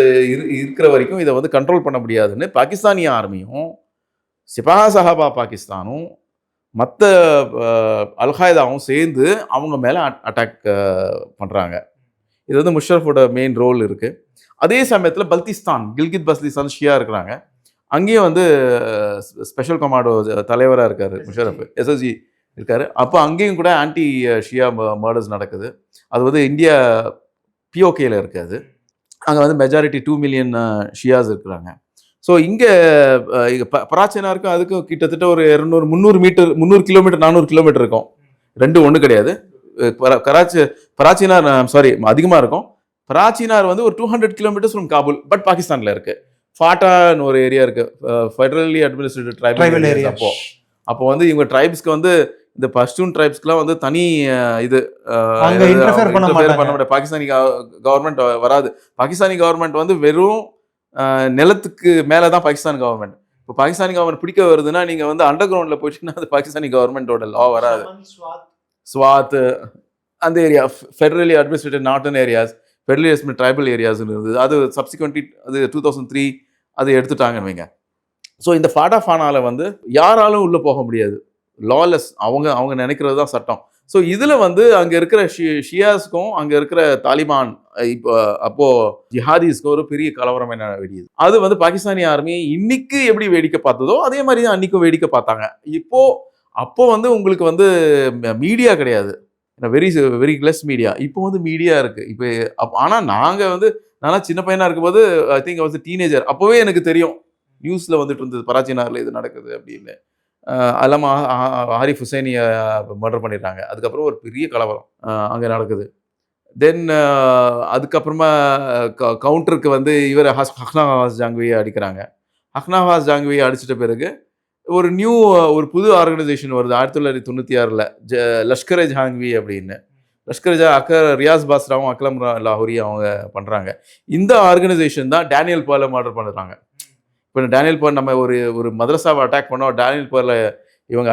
இருக்கிற வரைக்கும் இதை வந்து கண்ட்ரோல் பண்ண முடியாதுன்னு பாகிஸ்தானிய ஆர்மியும் சிபாஹ் சஹாபா பாகிஸ்தானும் மற்ற அல்காய்தாவும் சேர்ந்து அவங்க மேலே அட்டாக் பண்ணுறாங்க. இது வந்து முஷரஃபோட மெயின் ரோல் இருக்குது. அதே சமயத்தில் பல்திஸ்தான், கில்கித் பல்திஸ்தான் ஷியா இருக்கிறாங்க. அங்கேயும் வந்து ஸ்பெஷல் கமாண்டோ தலைவராக இருக்கார் முஷரஃப், எஸ்எஸ்ஜி இருக்கார். அப்போ அங்கேயும் கூட ஆன்டி ஷியா மர்டர்ஸ் நடக்குது. அது வந்து இந்தியா பிஓகேல இருக்காது. அங்கே வந்து மெஜாரிட்டி 2 மில்லியன் ஷியாஸ் இருக்கிறாங்க. ஸோ இங்கே பராச்சினாருக்கும் அதுக்கும் கிட்டத்தட்ட ஒரு 300 கிலோமீட்டர் 400 கிலோமீட்டர் இருக்கும். ரெண்டும் ஒன்று கிடையாது. பராச்சினார் அதிகமாக இருக்கும். பராச்சினார் வந்து ஒரு 200 கிலோமீட்டர்ஸ் ஃப்ரம் காபூல், பட் பாகிஸ்தானில் இருக்குது. ஃபாட்டான்னு ஒரு ஏரியா இருக்குது, ஃபெடரலி அட்மினிஸ்ட்ரேட்டட் ட்ரைபல் ஏரியா. அப்போ வந்து இவங்க ட்ரைப்ஸ்க்கு வந்து இந்த பஷ்டூன் ட்ரைப்ஸ்க்குலாம் வந்து தனி இது இன்டர்ஃபியர் பண்ண மாட்டாங்க. பாகிஸ்தானி கவர்மெண்ட் வராது. பாகிஸ்தானி கவர்மெண்ட் வந்து வெறும் நிலத்துக்கு மேலே தான் பாகிஸ்தான் கவர்மெண்ட். இப்போ பாகிஸ்தானி கவர்மெண்ட் பிடிக்க வருதுன்னா நீங்கள் வந்து அண்டர் கிரவுண்டில் போயிட்டீங்கன்னா அது பாகிஸ்தானி கவர்மெண்டோட லா வராது. ஸ்வாத் அந்த area federally administered northern areas, federally administered tribal ஏரியாஸ்னு இருந்தது. அது சப்சிக்வெண்ட்லி அது 2003 அது எடுத்துட்டாங்கன்னு வைங்க. ஸோ இந்த ஃபானாவில் வந்து யாராலும் உள்ளே போக முடியாது, லாலெஸ், அவங்க நினைக்கிறது தான் சட்டம். ஸோ இதில் வந்து அங்கே இருக்கிற ஷியாஸ்க்கும் அங்கே இருக்கிற தாலிபான் அப்போது ஜிஹாதிஸ்க்கும் ஒரு பெரிய கலவரம் என்ன வெடியுது. அது வந்து பாகிஸ்தானி ஆர்மி இன்னைக்கு எப்படி வேடிக்கை பார்த்ததோ அதே மாதிரி தான் அன்றைக்கும் வேடிக்கை பார்த்தாங்க. அப்போ வந்து உங்களுக்கு வந்து மீடியா கிடையாது, வெரி லெஸ் மீடியா. இப்போ வந்து மீடியா இருக்குது. இப்போ ஆனால் நான்லாம் சின்ன பையனாக இருக்கும்போது ஐ திங்க் வாஸ் டீனேஜர், அப்போவே எனக்கு தெரியும் நியூஸில் வந்துட்டு இருந்தது பராச்சினாரில் இது நடக்குது அப்படின்னு. அல்லாம ஆரிஃப் ஹுசைனியை மர்டர் பண்ணிடுறாங்க. அதுக்கப்புறம் ஒரு பெரிய கலவரம் அங்கே நடக்குது. தென் அதுக்கப்புறமா கவுண்டருக்கு வந்து இவர் ஹக்னவாஸ் ஜாங்வியை அடிக்கிறாங்க. ஹக்னவாஸ் ஜாங்வியை அடிச்சிட்ட பிறகு ஒரு புது ஆர்கனைசேஷன் வருது 1996ல், லஷ்கர்-ஏ ஜஹாங்கி அப்படின்னு. ரியாஸ் பாஸ்ராவும் அக்லம் லாஹோரி அவங்க பண்ணுறாங்க. இந்த ஆர்கனைசேஷன் தான் டேனியல் பேர்லை மர்டர் பண்ணுறாங்க. இப்போ டேனியல் பேர் நம்ம ஒரு மதரசாவை அட்டாக் பண்ணோம், டேனியல் பேரில் இவங்க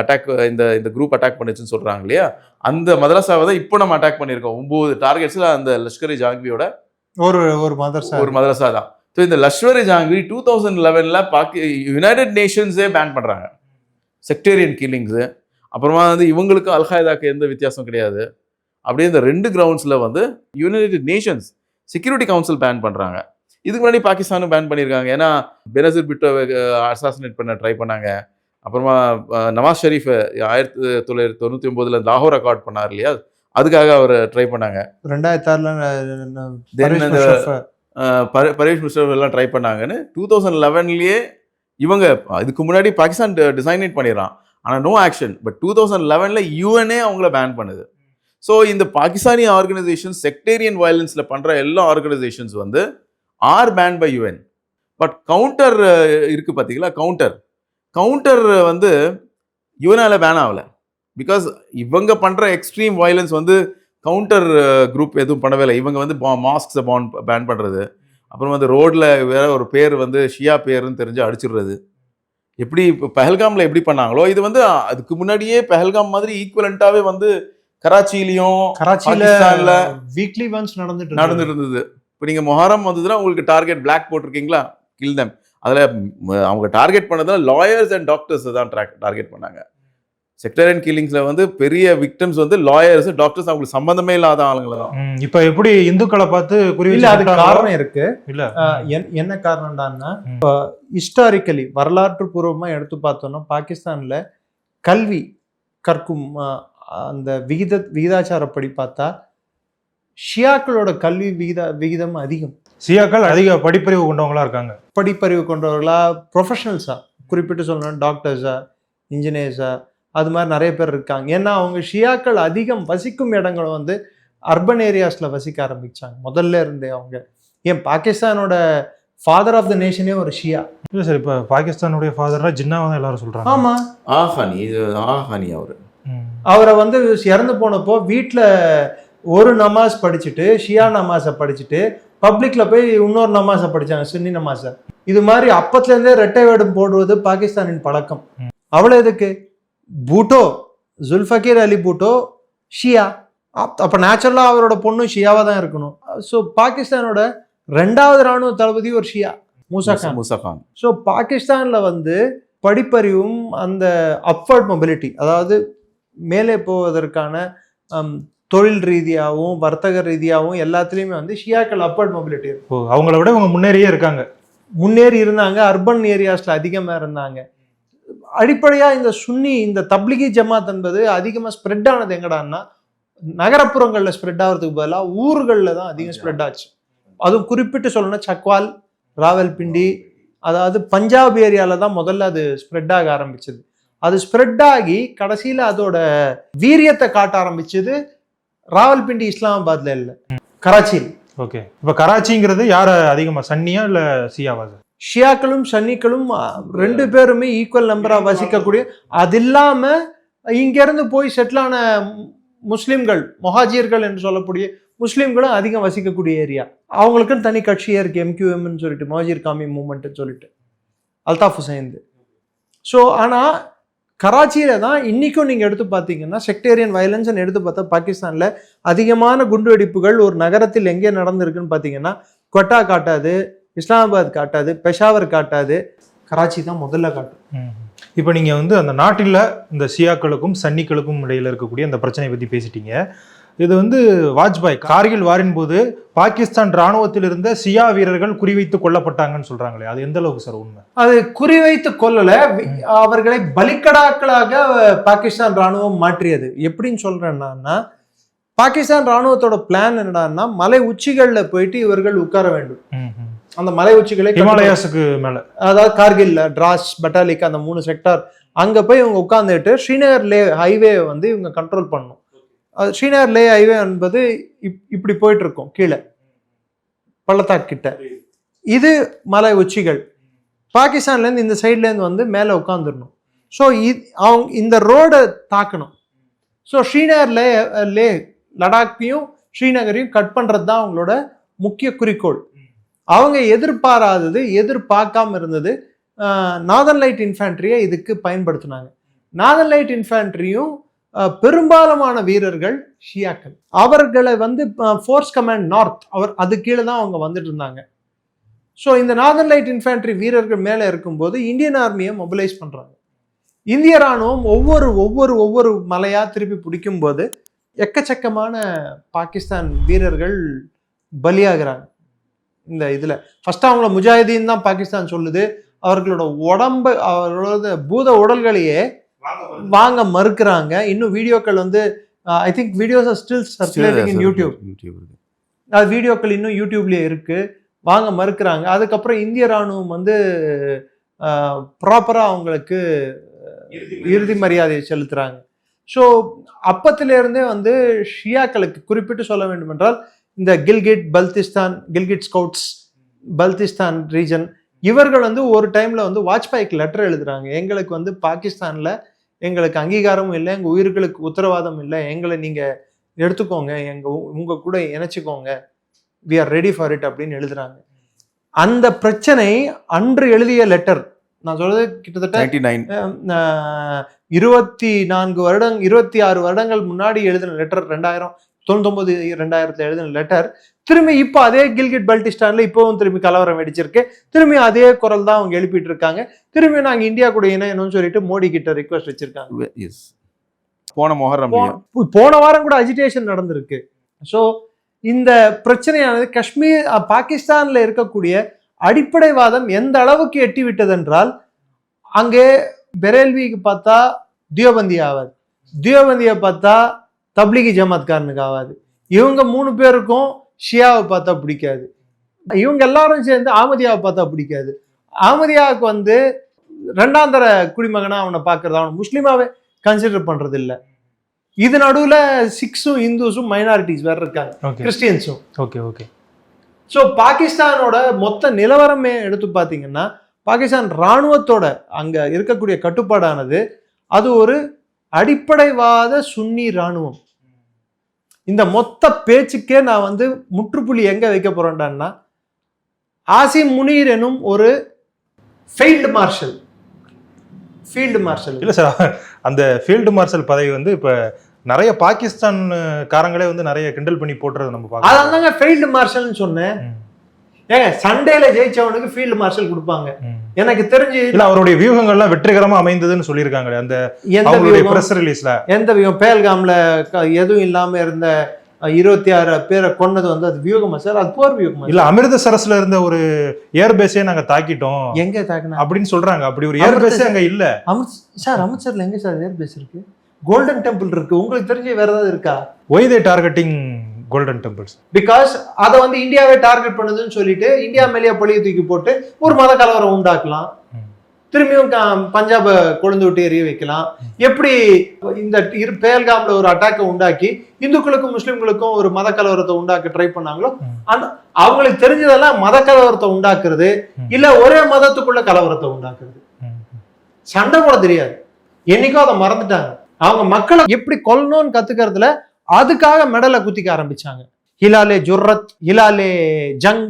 இந்த குரூப் அட்டாக் பண்ணிச்சுன்னு சொல்கிறாங்க இல்லையா, அந்த மதரசாவை தான் இப்போ நம்ம அட்டாக் பண்ணியிருக்கோம். 9 டார்கெட்ஸில் அந்த லஷ்கர்-ஏ ஜாங்வியோட ஒரு மதரசா தான். ஸோ இந்த லஷ்கர்-ஏ ஜாங்வி 2011ல் யுனைடெட் நேஷன்ஸே பேன் பண்ணுறாங்க செக்டேரியன் கில்லிங்ஸு. அப்புறமா வந்து இவங்களுக்கு அல்காய்தாக்கு எந்த வித்தியாசம் கிடையாது. அப்படியே இந்த 2 கிரவுண்ட்ஸில் வந்து United Nations Security Council ban பண்ணுறாங்க. இதுக்கு முன்னாடி பாகிஸ்தானும் பேன் பண்ணியிருக்காங்க. ஏன்னா பெனசீர் புட்டோவை அசாசினேட் பண்ண ட்ரை பண்ணாங்க. அப்புறமா நவாஸ் ஷெரீஃப் 1999ல் லாகூர் அக்கார்ட் பண்ணார் இல்லையா, அதுக்காக அவர் ட்ரை பண்ணாங்க. 2006ல் பர்வேஸ் முஷரஃப் எல்லாம் ட்ரை பண்ணாங்கன்னு 2011லேயே இவங்க இதுக்கு முன்னாடி பாகிஸ்தான் டிசைனேட் பண்ணிடுறான், ஆனால் நோ ஆக்ஷன். பட் 2011ல் யூஎன்ஏ அவங்கள பேன் பண்ணுது. ஸோ இந்த பாகிஸ்தானி ஆர்கனைசேஷன் செக்டேரியன் வயலன்ஸில் பண்ணுற எல்லா ஆர்கனைசேஷன்ஸ் வந்து are ban by UN. But counter இருக்குது பார்த்தீங்களா, கவுண்டர் வந்து யூஎன்ஆல பேன் ஆகலை. பிகாஸ் இவங்க பண்ணுற எக்ஸ்ட்ரீம் வயலன்ஸ் வந்து கவுண்டர் குரூப் எதுவும் பண்ணவே இல்லை. இவங்க வந்து மாஸ்க்ஸை பேன் பண்ணுறது, அப்புறம் வந்து ரோடில் வேற ஒரு பேர் வந்து ஷியா பேருன்னு தெரிஞ்சு அடிச்சிடுறது, எப்படி இப்போ பெஹல்காம்ல எப்படி பண்ணாங்களோ இது வந்து அதுக்கு முன்னாடியே பெஹல்காம் மாதிரி ஈக்குவலண்டாவே வந்து கராச்சியிலையும் கராச்சியில பாகிஸ்தான்ல வீக்லி ஒன்ஸ் நடந்துட்டு நடந்துட்டு இருந்தது. இப்போ நீங்க மொஹரம் வந்ததுன்னா உங்களுக்கு டார்கெட் பிளாக் போட்டிருக்கீங்களா, கில் தம். அதுல அவங்க டார்கெட் பண்ணதுல லாயர்ஸ் அண்ட் டாக்டர்ஸ் தான் டார்கெட் பண்ணாங்க. செக்டரியன் கில்லிங்ஸ்ல வந்து பெரிய விக்டிம்ஸ் வந்து லாயர்ஸ், டாக்டர்ஸ், அவங்களுக்கு சம்பந்தமே இல்லாத ஆளுங்களை தான். இப்ப எப்படி இந்துக்களை பார்த்து இல்ல, அது காரணம் இருக்கு. இல்ல என்ன காரணம்டான்னா, ஹிஸ்டாரிக்கலி வரலாற்று பூர்வமா எடுத்து பார்த்தோம்னா பாகிஸ்தான்ல கல்வி கற்கும் அந்த விகிதாச்சாரப்படி பார்த்தா ஷியாக்களோட கல்வி விகிதம் அதிகம். ஷியாக்கள் அதிக படிப்பறிவு கொண்டவங்களா இருக்காங்க. படிப்பறிவு கொண்டவர்களா, ப்ரொஃபஷனல்ஸா, குறிப்பிட்டு சொல்லணும் டாக்டர்ஸா, இன்ஜினியர்ஸா, அது மாதிரி நிறைய பேர் இருக்காங்க. ஏன்னா அவங்க ஷியாக்கள் அதிகம் வசிக்கும் இடங்களை வந்து அர்பன் ஏரியாஸ்ல வசிக்க ஆரம்பிச்சாங்க முதல்ல இருந்தே. அவங்க ஏன் பாகிஸ்தானோட ஃபாதர் ஆஃப் த நேஷனே ஒரு ஷியா. இல்லை சார், இப்போ பாகிஸ்தானுடைய ஃபாதரா ஜின்னாவை தான் எல்லாரும் சொல்றாங்க. ஆமா, ஆஹானி அவரை வந்து இறந்து போனப்போ வீட்டில் ஒரு நமாஸ் படிச்சுட்டு, ஷியா நமாஸை படிச்சுட்டு, பப்ளிக்ல போய் இன்னொரு நமாஸை படிச்சாங்க, சுன்னி நமாஸை. இது மாதிரி அப்பத்துல இருந்தே ரெட்டை வேடம் போடுவது பாகிஸ்தானின் பழக்கம். அவ்வளவு எதுக்கு? பூட்டோ, ஜுல்ஃபகீர் அலி பூட்டோ ஷியா. அப்ப நேச்சுரலா அவரோட பொண்ணு ஷியாவா தான் இருக்கணும். ஸோ பாகிஸ்தானோட 2வது ராணுவ தளபதி ஒரு ஷியா, மூசா கான். ஸோ பாகிஸ்தான்ல வந்து படிப்பறிவும் அந்த அப்வர்ட் மொபிலிட்டி, அதாவது மேலே போவதற்கான தொழில் ரீதியாகவும் வர்த்தக ரீதியாகவும் எல்லாத்துலேயுமே வந்து ஷியாக்கள் அப்வர்ட் மொபிலிட்டி இருக்கு. அவங்கள விட இவங்க முன்னேறி இருந்தாங்க. அர்பன் ஏரியாஸ்ல அதிகமாக இருந்தாங்க. அடிப்படையாக இந்த சுன்னி, இந்த தப்லிகி ஜமாத் என்பது அதிகமாக ஸ்ப்ரெட் ஆனது எங்கடான்னா, நகரப்புறங்களில் ஸ்ப்ரெட் ஆகிறதுக்கு பதிலாக ஊர்களில் தான் அதிகம் ஸ்ப்ரெட் ஆச்சு. அதுவும் குறிப்பிட்டு சொல்லணும்னா சக்வால், ராவல்பிண்டி, அதாவது பஞ்சாப் ஏரியாவில் தான் முதல்ல அது ஸ்ப்ரெட் ஆக ஆரம்பிச்சது. அது ஸ்ப்ரெட் ஆகி கடைசியில் அதோட வீரியத்தை காட்ட ஆரம்பிச்சது ராவல்பிண்டி இஸ்லாமாபாத்ல இல்லை, கராச்சியில். ஓகே, இப்போ கராச்சிங்கிறது யார் அதிகமாக, சன்னியா இல்லை ஷியாவா? ஷியாக்களும் சன்னிக்களும் 2 பேருமே ஈக்குவல் நம்பரா வசிக்கக்கூடிய, அது இல்லாம இங்கிருந்து போய் செட்டிலான முஸ்லிம்கள், மொஹாஜிர்கள் என்று சொல்லக்கூடிய முஸ்லிம்களும் அதிகம் வசிக்கக்கூடிய ஏரியா. அவங்களுக்குன்னு தனி கட்சியே இருக்கு, MQM சொல்லிட்டு, மொஹாஜிர் காமி மூவ்மெண்ட் சொல்லிட்டு, அல்தாஃப் ஹுசைன். ஸோ ஆனால் கராச்சியில தான் இன்னைக்கும் நீங்க எடுத்து பார்த்தீங்கன்னா செக்டேரியன் வயலன்ஸ் எடுத்து பார்த்தா பாகிஸ்தான்ல அதிகமான குண்டுவெடிப்புகள் ஒரு நகரத்தில் எங்கே நடந்திருக்குன்னு பார்த்தீங்கன்னா கொட்டா காட்டாது, இஸ்லாமாபாத் காட்டாது, பெஷாவர் காட்டாது, கராச்சி தான் முதல்ல காட்டும். இப்போ நீங்கள் வந்து அந்த நாட்டில் இந்த ஷியாக்களுக்கும் சன்னிக்களுக்கும் இடையில் இருக்கக்கூடிய அந்த பிரச்சனையை பற்றி பேசிட்டீங்க. இது வந்து வாஜ்பாய் கார்கில் வாரின் போது பாகிஸ்தான் ராணுவத்தில் இருந்த ஷியா வீரர்கள் குறிவைத்து கொல்லப்பட்டாங்கன்னு சொல்றாங்களே, அது எந்த அளவுக்கு சார் உண்மை? அது குறிவைத்து கொல்லல, அவர்களை பலிக்கடாக்களாக பாகிஸ்தான் ராணுவம் மாற்றியது. எப்படின்னு சொல்றேன்னா, பாகிஸ்தான் ராணுவத்தோட பிளான் என்னடான்னா, மலை உச்சிகள்ல போயிட்டு இவர்கள் உட்கார வேண்டும். அந்த மலை உச்சிகளை ஹிமாலயாஸுக்கு மேல, அதாவது கார்கில், டிராஸ், பட்டாலிக், அந்த 3 செக்டார், அங்க போய் இவங்க உட்கார்ந்துட்டு ஸ்ரீநகர் லே ஹைவே வந்து இவங்க கண்ட்ரோல் பண்ணணும். ஸ்ரீநகர் லே ஹைவே என்பது இப்படி போயிட்டு இருக்கும், கீழே பள்ளத்தாக்கு கிட்ட. இது மலை உச்சிகள். பாகிஸ்தான்லேருந்து இந்த சைட்லேருந்து வந்து மேலே உட்காந்துடணும். ஸோ அவங்க இந்த ரோடை தாக்கணும். ஸோ ஸ்ரீநகர் லே லடாக்கையும் ஸ்ரீநகரையும் கட் பண்ணுறது தான் அவங்களோட முக்கிய குறிக்கோள். அவங்க எதிர்பார்க்காம இருந்தது நார்தர்ன் லைட் இன்ஃபேண்ட்ரியை இதுக்கு பயன்படுத்தினாங்க. நார்தர்ன் லைட் இன்ஃபேண்ட்ரியும் பெரும்பாலான வீரர்கள் ஷியாக்கள். அவர்களை வந்து ஃபோர்ஸ் கமாண்ட் நார்த், அது கீழே தான் அவங்க வந்துட்டு இருந்தாங்க. ஸோ இந்த நார்தர்ன் லைட் இன்ஃபேண்ட்ரி வீரர்கள் மேலே இருக்கும்போது இந்தியன் ஆர்மியை மொபிலைஸ் பண்ணுறாங்க. இந்திய ராணுவம் ஒவ்வொரு மலையா திருப்பி பிடிக்கும் போது எக்கச்சக்கமான பாகிஸ்தான் வீரர்கள் பலியாகிறாங்க. இந்த இதில் ஃபர்ஸ்ட் அவங்கள முஜாஹிதீன் தான் பாகிஸ்தான் சொல்லுது. அவர்களோட பூத உடல்களையே வாங்க மறுக்கிறாங்க. இன்னும் வீடியோக்கள் வந்து I think videos are still circulating in YouTube. அது வீடியோக்கள் இன்னும் யூடியூப்லயே இருக்கு, வாங்க மறுக்கிறாங்க. அதுக்கப்புறம் இந்திய ராணுவம் வந்து ப்ராப்பரா அவங்களுக்கு இறுதி மரியாதையை செலுத்துறாங்க. ஸோ அப்பத்திலிருந்தே வந்து ஷியாக்களுக்கு குறிப்பிட்டு சொல்ல வேண்டும் என்றால் இந்த கில்கிட் ஸ்கவுட்ஸ், பல்திஸ்தான் ரீஜன், இவர்கள் வந்து ஒரு டைம்ல வந்து வாஜ்பாய்க்கு லெட்டர் எழுதுறாங்க. எங்களுக்கு வந்து பாகிஸ்தான்ல எங்களுக்கு அங்கீகாரமும் இல்லை, எங்க உயிர்களுக்கு உத்தரவாதம் இல்லை, எங்களை நீங்க எடுத்துக்கோங்க, உங்க கூட இணைச்சிக்கோங்க, we are ready for it அப்படின்னு எழுதுறாங்க. அந்த பிரச்சனை அன்று எழுதிய லெட்டர் நான் சொல்றது கிட்டத்தட்ட 99 26 வருடங்கள் முன்னாடி எழுதின லெட்டர், 1999 2000 எழுதின லெட்டர் திரும்பி இப்போ அதே கில்கிட் பல்டிஸ்டான்ல இப்பவும் திரும்பி கலவரம் வெடிச்சிருக்கு. திரும்பி அதே குரல் தான் அவங்க எழுப்பிட்டு இருக்காங்க. திரும்பி நாங்க இந்தியா கூட இணையணும்னு சொல்லிட்டு மோடி கிட்ட ரிக்வெஸ்ட் வச்சிருக்காங்க. போன வாரம் கூட அஜிடேஷன் நடந்திருக்கு. ஸோ இந்த பிரச்சனையானது காஷ்மீர் பாகிஸ்தான்ல இருக்கக்கூடிய அடிப்படைவாதம் எந்த அளவுக்கு எட்டி விட்டது என்றால், அங்கே பெரேல்விக்கு பார்த்தா தியோபந்தி ஆகாது, தியோபந்தியை பார்த்தா தப்லீகி ஜமாத்காரனுக்கு ஆகாது, இவங்க 3 பேருக்கும் ஷியாவை பார்த்தா பிடிக்காது, இவங்க எல்லாரும் சேர்ந்து அஹமதியாவை பார்த்தா பிடிக்காது, அஹமதியாவுக்கு வந்து 2ஆம் தர குடிமகனா அவனை பார்க்கறது, அவனை முஸ்லீமாவே கன்சிடர் பண்றது இல்லை. இது நடுவுல சிக்ஸும் இந்துஸும் மைனாரிட்டிஸ் வேற இருக்காங்க, கிறிஸ்டியன்ஸும். Okay okay. ஸோ பாகிஸ்தானோட மொத்த நிலவரமே எடுத்து பார்த்தீங்கன்னா, பாகிஸ்தான் இராணுவத்தோட அங்க இருக்கக்கூடிய கட்டுப்பாடானது அது ஒரு அடிப்படைவாத சுன்னி இராணுவம். இந்த மொத்த பேச்சுக்கே நான் வந்து முற்றுப்புள்ளி எங்க வைக்க போறேன்டான்னா, ஆசிம் முனீர் எனும் ஒரு ஃபீல்டு மார்ஷல் இல்ல சார், அந்த ஃபீல்டு மார்ஷல் பதவி வந்து இப்ப நிறைய பாகிஸ்தான் காரங்களே வந்து நிறைய கிண்டல் பண்ணி போட்டுறது நம்ம பார்க்கலாம். அதாங்க ஃபீல்டு மார்ஷல்னு சொன்னேன். ஏங்க சண்டேல ஜெயிச்சவனுக்கு ஃபீல்டு மார்ஷல் கொடுப்பாங்க. எனக்கு தெரிஞ்சு இல்ல அவருடைய வியூகங்கள்லாம் வெற்றிகரமா அமைந்ததுன்னு சொல்லியிருக்காங்க அந்த அவங்களுடைய பிரஸ் ரிலீஸ்ல. எந்த வியூகம்? பேல்காம்ல எதுவும் இல்லாம இருந்த 26 பேரை கொன்னது வந்து அது வியூகமா சார்? அது போர் வியூகமா? இல்ல அமிர்தசரஸ்ல இருந்த ஒரு ஏர்பேஸே நாங்க தாக்கிட்டோம். எங்க தாக்கினா அப்படின்னு சொல்றாங்க. அப்படி ஒரு ஏர்பேஸே அங்க இல்ல சார். அமிர்தசர்ல எங்க சார் ஏர்பேஸ் இருக்கு? கோல்டன் டெம்பிள் இருக்கு. உங்களுக்கு தெரிஞ்ச வேற ஏதாவது இருக்கா? Why they targeting golden temples? Because அதை வந்து இந்தியாவே டார்கெட் பண்ணுதுன்னு சொல்லிட்டு இந்தியா மேலேயே பழிய தூக்கி போட்டு ஒரு மத கலவரம் உண்டாக்கலாம். திரும்பியும் பஞ்சாபை கொழுந்து விட்டு எரிய வைக்கலாம். எப்படி இந்த பேல்காம்ல ஒரு அட்டாக்கை உண்டாக்கி இந்துக்களுக்கும் முஸ்லிம்களுக்கும் ஒரு மத கலவரத்தை உண்டாக்க ட்ரை பண்ணாங்களோ, அந்த அவங்களுக்கு தெரிஞ்சதெல்லாம் மத கலவரத்தை உண்டாக்குறது இல்ல ஒரே மதத்துக்குள்ள கலவரத்தை உண்டாக்குறது. சண்டை போட தெரியாது, என்னைக்கோ அதை மறந்துட்டாங்க. அவங்க மக்களை எப்படி கொல்லணும்னு கத்துக்கிறதுல அதுக்காக மெடலை குத்திக்க ஆரம்பிச்சாங்க. ஹிலாலே ஜுர்ரத், ஹிலாலே ஜங்,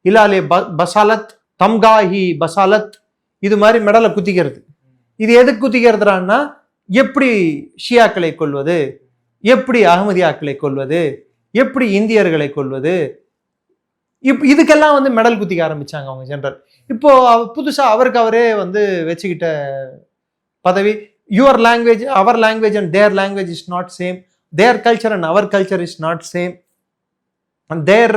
ஹிலாலே பசாலத், தம்காஹி பசாலத், இது மாதிரி மெடலை குத்திக்கிறது. இது எதுக்கு குத்திக்கிறதுனா, எப்படி ஷியாக்களை கொள்வது, எப்படி அகமதியாக்களை கொள்வது, எப்படி இந்தியர்களை கொள்வது, இதுக்கெல்லாம் வந்து மெடல் குத்திக்க ஆரம்பிச்சாங்க அவங்க ஜெனரல். இப்போ புதுசா அவருக்கு அவரே வந்து வச்சுக்கிட்ட பதவி, your language our language and their language is not same, their culture and our culture is not same, and their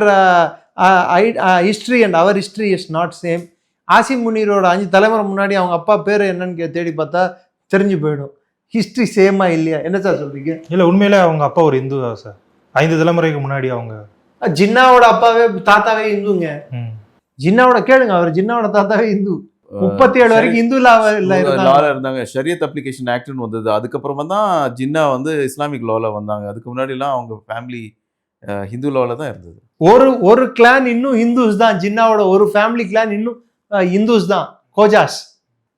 history and our history is not same. Asim முனீரோட 5 தலைமுறை முன்னாடி அவங்க அப்பா பேர் என்னன்னு தேடி பார்த்தா தெரிஞ்சு போயிடும். ஹிஸ்ட்ரி சேமா இல்லையா? என்ன சார் சொல்றீங்க? இல்ல உண்மையிலே அவங்க அப்பா ஒரு இந்துவா சார்? 5 தலைமுறைக்கு முன்னாடி அவங்க ஜின்னாவோட அப்பாவே தாத்தாவே இந்துங்க. ஜின்னாவோட கேளுங்க, அவர் ஜின்னாவோட தாத்தாவே இந்து. 37 வரைக்கும் இந்து லால இருந்தாங்க. ஷரியத் அப்ளிகேஷன் ஆக்ட்னு வந்தது. அதுக்கப்புறமா தான் ஜின்னா வந்து இஸ்லாமிக் லால வந்தாங்க. அதுக்கு முன்னாடி எல்லாம் அவங்க ஃபேமிலி ஹிந்து லால தான் இருந்தது. ஒரு கிளான் இன்னும் ஹிந்துஸ் தான். ஜின்னாவோட ஒரு ஃபேமிலி கிளான் இன்னும் இந்துஸ் தான். கோஜாஸ்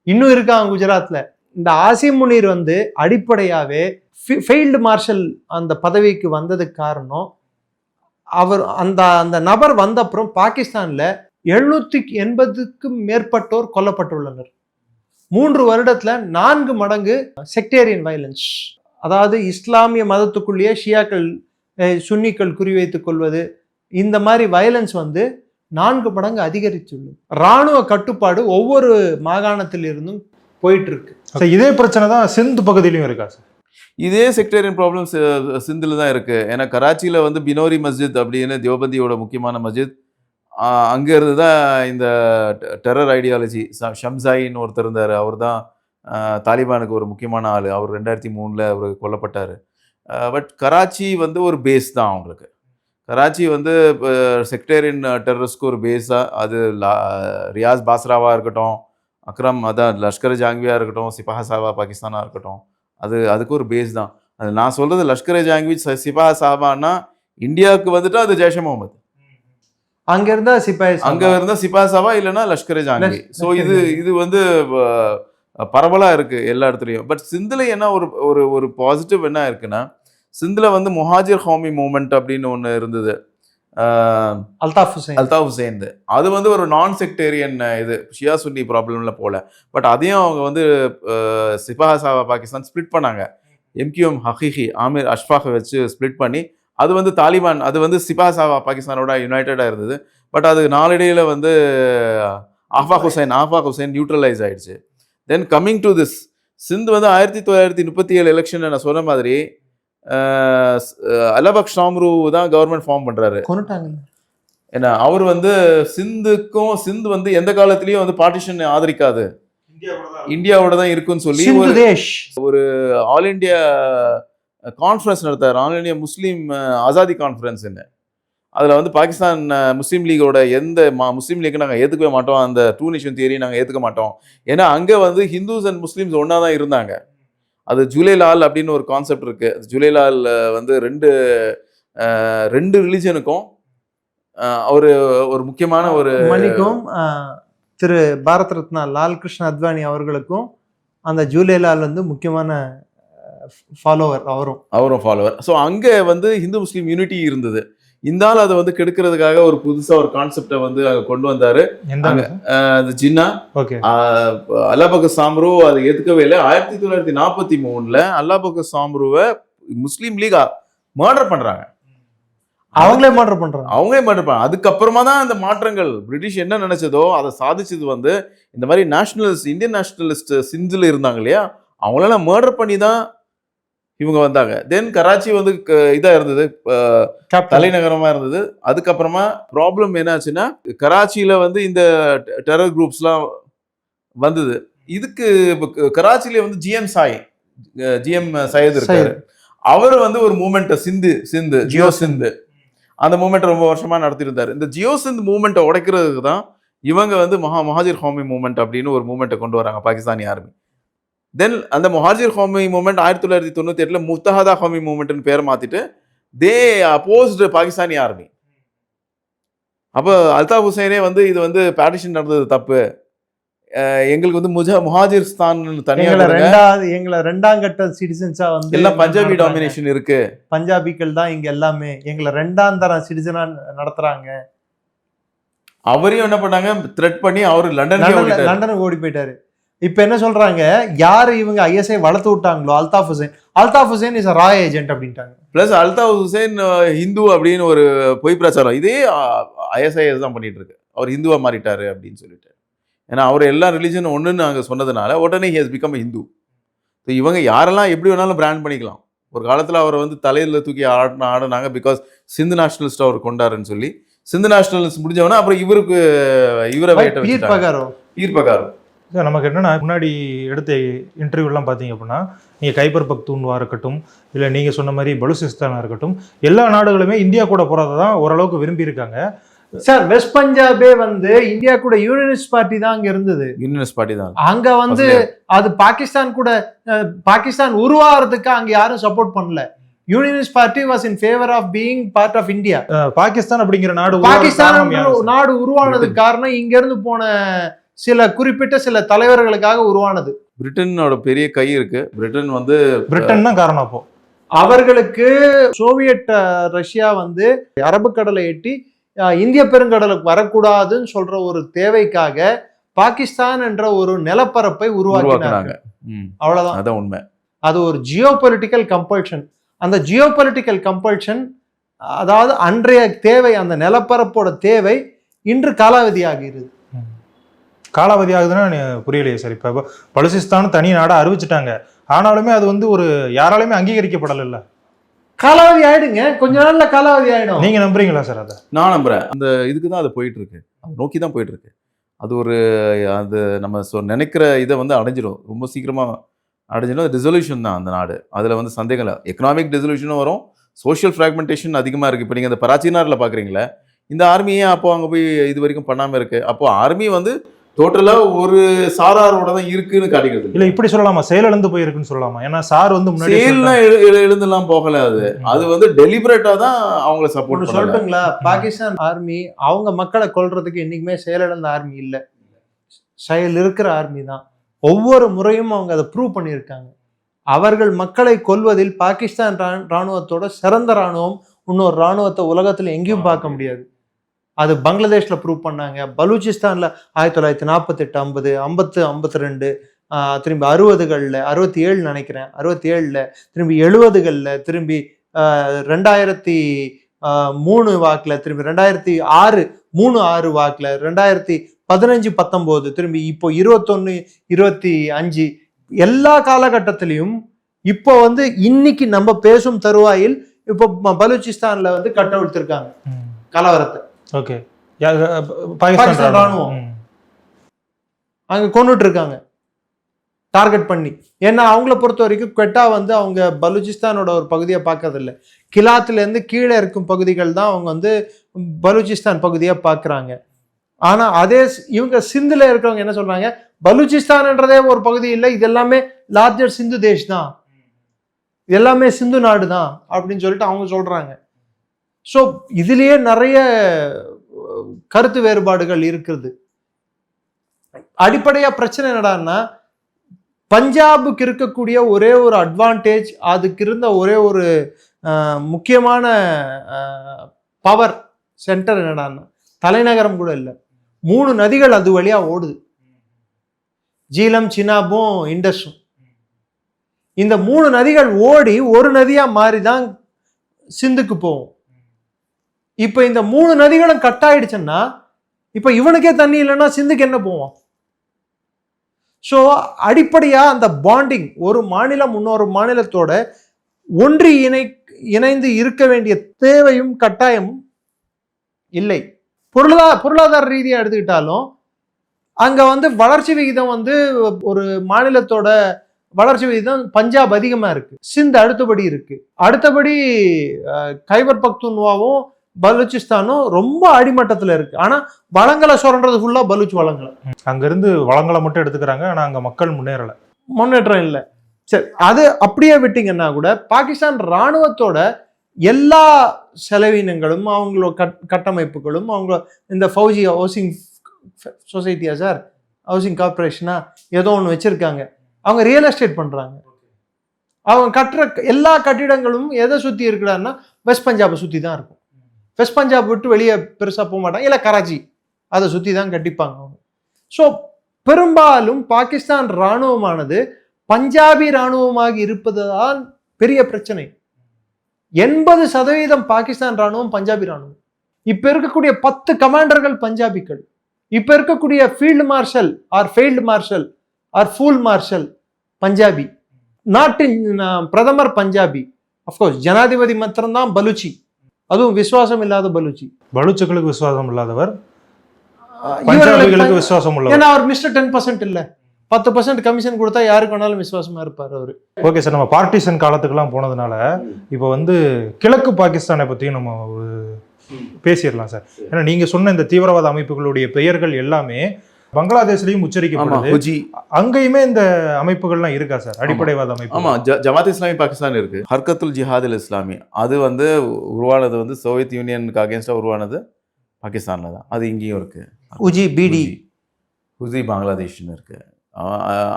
இன்னும் இருக்காங்க குஜராத்ல. இந்த ஆசிம் முனீர் வந்து அடிப்படையாவே ஃபீல்டு மார்ஷல் அந்த பதவிக்கு வந்ததுக்கு காரணம், அவர் அந்த நபர் வந்த அப்புறம் பாகிஸ்தான்ல 780க்கும் மேற்பட்டோர் கொல்லப்பட்டுள்ளனர். 3 வருடத்துல 4 மடங்கு செக்டேரியன் வயலன்ஸ், அதாவது இஸ்லாமிய மதத்துக்குள்ளேயே ஷியாக்கள் சுன்னிகள் குறிவைத்துக் கொள்வது, இந்த மாதிரி வயலன்ஸ் வந்து 4 மடங்கு அதிகரித்துள்ளது. இராணுவ கட்டுப்பாடு ஒவ்வொரு மாகாணத்தில் இருந்தும் போயிட்டு இருக்கு. இதே பிரச்சனை தான் சிந்து பகுதியிலும் இருக்கா சார்? இதே செக்டேரியன் ப்ராப்ளம் சிந்தில் தான் இருக்கு. ஏன்னா கராச்சியில் வந்து பினோரி மஸ்ஜித் அப்படின்னு தியோபந்தியோட முக்கியமான மஸ்ஜித், அங்கேருந்து தான் இந்த டெரர் ஐடியாலஜி ஷம்சாயின்னு ஒருத்தர் இருந்தார். அவர் தான் தாலிபானுக்கு ஒரு முக்கியமான ஆள். அவர் 2003 அவர் கொல்லப்பட்டார். பட் கராச்சி வந்து ஒரு பேஸ் தான் அவங்களுக்கு. கராச்சி வந்து செக்டேரியன் டெரரிஸ்ட்க்கு ஒரு பேஸாக, அது ரியாஸ் பாஸ்ராவாக இருக்கட்டும், அக்ரம் அதான் லஷ்கர் ஜாங்கியாக இருக்கட்டும், சிபாஹ சாபா பாகிஸ்தானாக இருக்கட்டும், அதுக்கு ஒரு பேஸ் தான். அது நான் சொல்கிறது லஷ்கர் ஜாங்கி சிபாஹ சாபான்னா இந்தியாவுக்கு வந்துட்டு அது ஜெய்ஷே முகமது. அங்கே இருந்தால் சிபாஹ சாபா இல்லைன்னா லஷ்கர் ஜாங்கி. ஸோ இது வந்து பரவலாக இருக்குது எல்லா இடத்துலையும். பட் சிந்தில் என்ன ஒரு பாசிட்டிவ் என்ன இருக்குன்னா, சிந்தில் வந்து முஹாஜிர் ஹோமி மூமெண்ட் அப்படின்னு ஒன்று இருந்தது. அல்தாஃப் ஹுசைன். அது வந்து ஒரு நான் செக்டேரியன் இது ஷியா சுன்னி ப்ராப்ளம்ல போல. பட் அதையும் அவங்க வந்து சிபாஹாசாவா பாகிஸ்தான் ஸ்பிளிட் பண்ணாங்க. எம்கியூஎம் ஹகீகி ஆமீர் அஷ்ஃபாகை வச்சு ஸ்பிளிட் பண்ணி அது வந்து தாலிபான், அது வந்து சிபாஹாசாவா பாகிஸ்தானோட யுனைடடாக இருந்தது. பட் அது நாளடைவில் வந்து ஆஃபாக் ஹுசைன் நியூட்ரலைஸ் ஆயிடுச்சு. தென் கம்மிங் டு திஸ் சிந்து வந்து 1937 எலெக்ஷன் நான் சொன்ன மாதிரி அலபக் ஷாம்ரு தான் கவர்மெண்ட் ஃபார்ம் பண்றாரு. ஏன்னா அவர் வந்து சிந்து வந்து எந்த காலத்திலயும் வந்து பார்ட்டிஷன் ஆதரிக்காது, இந்தியாவோட தான் இருக்குன்னு சொல்லி ஒரு ஆல் இண்டியா கான்ஃபரன்ஸ் நடத்தாரு. All India Muslim Azadi conference. அதில் வந்து பாகிஸ்தான் முஸ்லீம் லீகோட எந்த முஸ்லீம் லீக் நாங்கள் ஏற்றுக்கவே மாட்டோம், அந்த டூ நேஷன் தியரி நாங்கள் ஏற்றுக்க மாட்டோம். ஏன்னா அங்கே வந்து ஹிந்துஸ் அண்ட் முஸ்லீம்ஸ் ஒன்றா தான் இருந்தாங்க. அது ஜூலேலால் அப்படின்னு ஒரு கான்செப்ட் இருக்கு. ஜூலேலால் வந்து ரெண்டு ரிலிஜனுக்கும் ஒரு முக்கியமான ஒரு மணிக்கும் திரு பாரத் ரத்னா லால் கிருஷ்ண அத்வானி அவர்களுக்கும் அந்த ஜூலேலால் வந்து முக்கியமான ஃபாலோவர், அவரும் ஃபாலோவர். ஸோ அங்கே வந்து ஹிந்து முஸ்லீம் யூனிட்டி இருந்தது. இந்த ஆள் அதை வந்து கெடுக்கிறதுக்காக ஒரு புதுசா ஒரு கான்செப்டை வந்து கொண்டு வந்தாரு. ஜின்னா அல்லாபக் சாம்ரு அதை ஏத்துக்கவே இல்லை. 1943 அல்லாபக் சாம்ருவை முஸ்லீம் லீக் மர்டர் பண்றாங்க. அவங்களே மர்டர் பண்றாங்க. அதுக்கப்புறமா தான் அந்த மாற்றங்கள் பிரிட்டிஷ் என்ன நினைச்சதோ அதை சாதிச்சது வந்து இந்த மாதிரி நேஷனலிஸ்ட், இந்தியன் நேஷனலிஸ்ட் சிந்துல இருந்தாங்க இல்லையா, அவங்களெல்லாம் மர்டர் பண்ணி தான் இவங்க வந்தாங்க. தென் கராச்சி வந்து இதா இருந்தது, தலைநகரமா இருந்தது. அதுக்கப்புறமா ப்ராப்ளம் என்னாச்சுன்னா கராச்சியில வந்து இந்த டெரர் குரூப்ஸ்லாம் வந்தது. இதுக்கு கராச்சியில வந்து ஜிஎம் சையத் இருக்காரு. அவர் வந்து ஒரு மூமெண்ட் ஜியோ சிந்து அந்த மூமெண்ட் ரொம்ப வருஷமா நடத்திருந்தாரு. இந்த ஜியோ சிந்து மூமெண்ட்டை உடைக்கிறதுக்கு தான் இவங்க வந்து மஹாஜிர் ஹாமி மூமெண்ட் அப்படின்னு ஒரு மூமெண்ட்டை கொண்டு வராங்க பாகிஸ்தானி ஆர்மி. தென் அந்த மொஹாஜிர் ஹாமி மூமெண்ட் 1998 முஃப்தஹதா ஹாமி மூமெண்ட்னு பேர் மாத்திட்டு தே அப்போஸ்டு பாகிஸ்தானி ஆர்மி. அப்போ அல்தாஃப் ஹுசைனே வந்து இது வந்து பார்ட்டிஷன் நடந்தது தப்பு, எங்களுக்கு வந்து முஹாஜிர்ஸ்தான் எங்களை ரெண்டாம் கட்ட சிட்டிசன்ஸா வந்து எல்லாம் பஞ்சாபி டாமினேஷன் இருக்கு, பஞ்சாபிகள் தான் இங்க எல்லாமே எங்களை ரெண்டாம் தரம் சிட்டிசனா நடத்துறாங்க. அவரையும் என்ன பண்ணாங்க, த்ரெட் பண்ணி அவரு லண்டனுக்கு ஓடி போயிட்டாரு. இப்ப என்ன சொல்றாங்க, யாரு இவங்க ஐஎஸ்ஐ வளர்த்து விட்டாங்களோ அல்தாஃப் ஹுசைன் இஸ் ரா ஏஜென்ட் அப்படின்ட்டாங்க. பிளஸ் அல்தாஃப் ஹுசைன் ஹிந்து அப்படின்னு ஒரு பொய் பிரச்சாரம் இதே ஐஎஸ்ஐஎஸ் தான் பண்ணிட்டு இருக்கு. அவர் ஹிந்துவா மாறிட்டாரு அப்படின்னு சொல்லிட்டு. ஏன்னா அவர் எல்லா ரிலிஜனும் ஒண்ணுன்னு நாங்க சொன்னதுனால உடனே ஹி ஹஸ் பிகம் ஹிந்து. இவங்க யாரெல்லாம் எப்படி வேணாலும் பிராண்ட் பண்ணிக்கலாம். ஒரு காலத்துல அவரை வந்து தலையில தூக்கி ஆடினாங்க பிகாஸ் சிந்து நேஷனலிஸ்ட் அவர் கொண்டாருன்னு சொல்லி. சிந்து நேஷனலிஸ்ட் முடிஞ்சவனா அப்புறம் இவரை பீர்பகாரோ சார் நமக்கு என்னென்னா முன்னாடி எடுத்த இன்டர்வியூலாம் பார்த்தீங்க அப்படின்னா நீங்கள் கைபர் பக்தூன்வா இருக்கட்டும், இல்லை நீங்கள் சொன்ன மாதிரி பலுசிஸ்தானாக இருக்கட்டும், எல்லா நாடுகளுமே இந்தியா கூட போகிறத தான் ஓரளவுக்கு விரும்பியிருக்காங்க. சார் வெஸ்ட் பஞ்சாபே வந்து இந்தியா கூட யூனியனிஸ்ட் பார்ட்டி தான் அங்க இருந்தது. யூனியனிஸ்ட் பார்ட்டி தான் அங்க வந்து அது பாகிஸ்தான் உருவாகிறதுக்கு அங்க யாரும் சப்போர்ட் பண்ணல. Unionist party was in favour of being part of India. Pakistan அப்படிங்கிற நாடு உருவானதுக்கு காரணம் இங்க இருந்து போன சில தலைவர்களுக்காக உருவானது. பிரிட்டனோட பெரிய கை இருக்கு. பிரிட்டன் தான் காரணம். அப்போ அவர்களுக்கு சோவியட் ரஷ்யா வந்து அரபு கடலை எட்டி இந்திய பெருங்கடலுக்கு வரக்கூடாதுன்னு சொல்ற ஒரு தேவைக்காக பாகிஸ்தான் என்ற ஒரு நிலப்பரப்பை உருவாக்கினாங்க. அவ்வளவுதான், அதான் உண்மை. அது ஒரு ஜியோ பொலிட்டிக்கல் கம்பல்ஷன். அந்த ஜியோ பொலிட்டிக்கல் கம்பல்ஷன், அதாவது அன்றைய தேவை, அந்த நிலப்பரப்போட தேவை இன்று காலாவதி ஆகிறது. காலாவதி ஆகுதுன்னா புரியலையே சார். இப்போ பலுசிஸ்தான் தனி நாடாக அறிவிச்சிட்டாங்க, ஆனாலுமே அது வந்து ஒரு யாராலுமே அங்கீகரிக்கப்படலை. காலாவதி ஆயிடுங்க, கொஞ்ச நாள்ல காலாவதி ஆயிடும். நீங்க நம்புறீங்களா சார்? அதை நான் நம்புறேன். அந்த இதுக்கு தான் அது போயிட்டு இருக்கு, அது நோக்கி தான் போயிட்டு இருக்கு. அது நம்ம நினைக்கிற இதை வந்து அடைஞ்சிடும், ரொம்ப சீக்கிரமா அடைஞ்சிடும். ரெசல்யூஷன் தான் அந்த நாடு, அதுல வந்து சந்தேகம் இல்லை. எக்கனாமிக் ரெசல்யூஷனும் வரும், சோஷியல் ஃப்ராக்மெண்டேஷன் அதிகமா இருக்கு. இப்போ நீங்க இந்த பராச்சினார்ல பாக்குறீங்களா, இந்த ஆர்மியே அப்போ அங்க போய் இது வரைக்கும் பண்ணாம இருக்கு. அப்போ ஆர்மி வந்து டோட்டலா ஒரு சாராரோட தான் இருக்குன்னு காட்டிக்கிறது இல்ல. இப்படி சொல்லலாமா, செயலிழந்து போயிருக்குன்னு சொல்லலாமா? ஏன்னா சார் வந்து முன்னாடி எழுந்தெல்லாம் போகல, அது வந்து டெலிபரேட்டா தான் அவங்களை சப்போர்ட் சொல்லட்டுங்களா. பாகிஸ்தான் ஆர்மி அவங்க மக்களை கொல்றதுக்கு என்னைக்குமே செயலிழந்த ஆர்மி இல்ல, செயல் இருக்கிற ஆர்மி தான். ஒவ்வொரு முறையும் அவங்க அதை ப்ரூவ் பண்ணியிருக்காங்க. அவர்கள் மக்களை கொல்வதில் பாகிஸ்தான் ராணுவத்தோட சிறந்த ராணுவம் இன்னொரு இராணுவத்தை உலகத்துல எங்கேயும் பார்க்க முடியாது. அது பங்களாதேஷ்ல ப்ரூவ் பண்ணாங்க, பலூச்சிஸ்தான்ல 1948, 50, 52, திரும்பி 60களில் 67 நினைக்கிறேன், 67ல திரும்பி 70களில் திரும்பி 2003 வாக்கில் திரும்பி 2006 3-6 வாக்கில் 2015-19 திரும்பி இப்போ 21-25 எல்லா காலகட்டத்திலையும் இப்போ வந்து இன்னைக்கு நம்ம பேசும் தருவாயில் இப்போ பலூச்சிஸ்தான்ல வந்து கட்டவிழ்த்திருக்காங்க கலவரத்தை. ஓகே, பாகிஸ்தான் ராணுவம் அங்க கொண்டுட்டு இருக்காங்க டார்கெட் பண்ணி. ஏன்னா அவங்கள பொறுத்த வரைக்கும் குவெட்டா வந்து அவங்க பலூச்சிஸ்தானோட ஒரு பகுதியை பார்க்கறது இல்லை. கிலாத்துல இருந்து கீழே இருக்கும் பகுதிகள் தான் அவங்க வந்து பலூச்சிஸ்தான் பகுதியை பார்க்குறாங்க. ஆனா அதே இவங்க சிந்துல இருக்கிறவங்க என்ன சொல்றாங்க, பலூச்சிஸ்தான்ன்றதே ஒரு பகுதி இல்லை, இது எல்லாமே லார்ஜர் சிந்து தேஷ் தான், இது எல்லாமே சிந்து நாடு தான் அப்படின்னு சொல்லிட்டு அவங்க சொல்றாங்க. ஸோ இதுலயே நிறைய கருத்து வேறுபாடுகள் இருக்குது. அடிப்படையா பிரச்சனை என்னடான்னா, பஞ்சாபுக்கு இருக்கக்கூடிய ஒரே ஒரு அட்வான்டேஜ், அதுக்கு இருந்த ஒரே ஒரு முக்கியமான பவர் சென்டர் என்னடான்னா, தலைநகரம் கூட இல்லை, 3 நதிகள் அது வழியா ஓடுது, ஜீலம், சினாபும், இண்டஸும். இந்த 3 நதிகள் ஓடி ஒரு நதியா மாறிதான் சிந்துக்கு போகும். இப்ப இந்த 3 நதிகளும் கட் ஆயிடுச்சுன்னா இப்ப இவனுக்கே தண்ணி இல்லைன்னா சிந்துக்கு என்ன போவோம்? ஸோ அடிப்படையா அந்த பாண்டிங், ஒரு மாநிலம் இன்னொரு மாநிலத்தோட ஒன்றி இணைந்து இருக்க வேண்டிய தேவையும் கட்டாயமும் இல்லை. பொருளாதார ரீதியா எடுத்துக்கிட்டாலும் அங்க வந்து வளர்ச்சி விகிதம் வந்து ஒரு மாநிலத்தோட வளர்ச்சி விகிதம் பஞ்சாப் அதிகமா இருக்கு, சிந்து அடுத்தபடி இருக்கு, அடுத்தபடி கைபர் பக்துன்வாவும் பலூச்சிஸ்தானும் ரொம்ப அடிமட்டத்துல இருக்கு. ஆனா வளங்களை சுரண்டது ஃபுல்லா பலூச் வளங்களை, அங்க இருந்து வளங்களை மட்டும் எடுத்துக்கிறாங்க. ஆனா அங்க மக்கள் முன்னேற்றம் இல்லை. சரி, அது அப்படியே விட்டீங்கன்னா கூட பாகிஸ்தான் ராணுவத்தோட எல்லா செலவினங்களும், அவங்களோட கட்டமைப்புகளும், அவங்க இந்த ஃபௌஜி ஹவுசிங் சொசைட்டியா சார், ஹவுசிங் கார்பரேஷனா ஏதோ ஒன்று வச்சிருக்காங்க, அவங்க ரியல் எஸ்டேட் பண்றாங்க. அவங்க கட்டுற எல்லா கட்டிடங்களும் எதை சுத்தி இருக்கிறான்னா வெஸ்ட் பஞ்சாபை சுத்தி தான் இருக்கும். வெஸ்ட் பஞ்சாப் விட்டு வெளியே பெருசா போக மாட்டாங்க, இல்லை கராச்சி அதை சுத்தி தான் கட்டிப்பாங்க அவங்க. ஸோ பெரும்பாலும் பாகிஸ்தான் இராணுவமானது பஞ்சாபி இராணுவமாக இருப்பதுதான் பெரிய பிரச்சனை. 80% பாகிஸ்தான் இராணுவம் பஞ்சாபி இராணுவம். இப்ப இருக்கக்கூடிய 10 கமாண்டர்கள் பஞ்சாபிகள், இப்ப இருக்கக்கூடிய field marshal or failed marshal or fool marshal Punjabi, நாட்டின் பிரதமர் பஞ்சாபி, அப்கோர்ஸ் ஜனாதிபதி மாத்திரம்தான் பலூச்சி, அதுவும் விசுவாசம் இல்லாத பலூச்சி. பலூச்சுகளுக்கு விசுவாசம் இல்லாதவர், பஞ்சாபிகளுக்கு விசுவாசம் உள்ளவர். ஏன்னா அவர் மிஸ்டர் 10% இல்ல, 10% கமிஷன் கொடுத்தா யாருக்கு வேணாலும் விசுவாசமா இருப்பார் அவரு. ஓகே சார், நம்ம பார்ட்டிஷன் காலத்துக்குலாம் போனதுனால இப்போ வந்து கிழக்கு பாகிஸ்தானை பற்றியும் நம்ம பேசிடலாம் சார். ஏன்னா நீங்க சொன்ன இந்த தீவிரவாத அமைப்புகளுடைய பெயர்கள் எல்லாமே பங்களாதேஷ்லயும் உச்சரிக்கப்படுது. அங்கேயுமே இந்த அமைப்புகள்லாம் இருக்கா சார், அடிப்படைவாத அமைப்பு? ஆமா, ஜமாத் இஸ்லாமி பாகிஸ்தான் இருக்கு, ஹர்கத்துல் ஜிஹாத் அல் இஸ்லாமி, அது வந்து உருவானது வந்து சோவியத் யூனியனுக்கு அகேன்ஸ்டா உருவானது பாகிஸ்தான்ல தான், அது இங்கேயும் இருக்கு. ஹுசி பங்களாதேஷ்னு இருக்கு,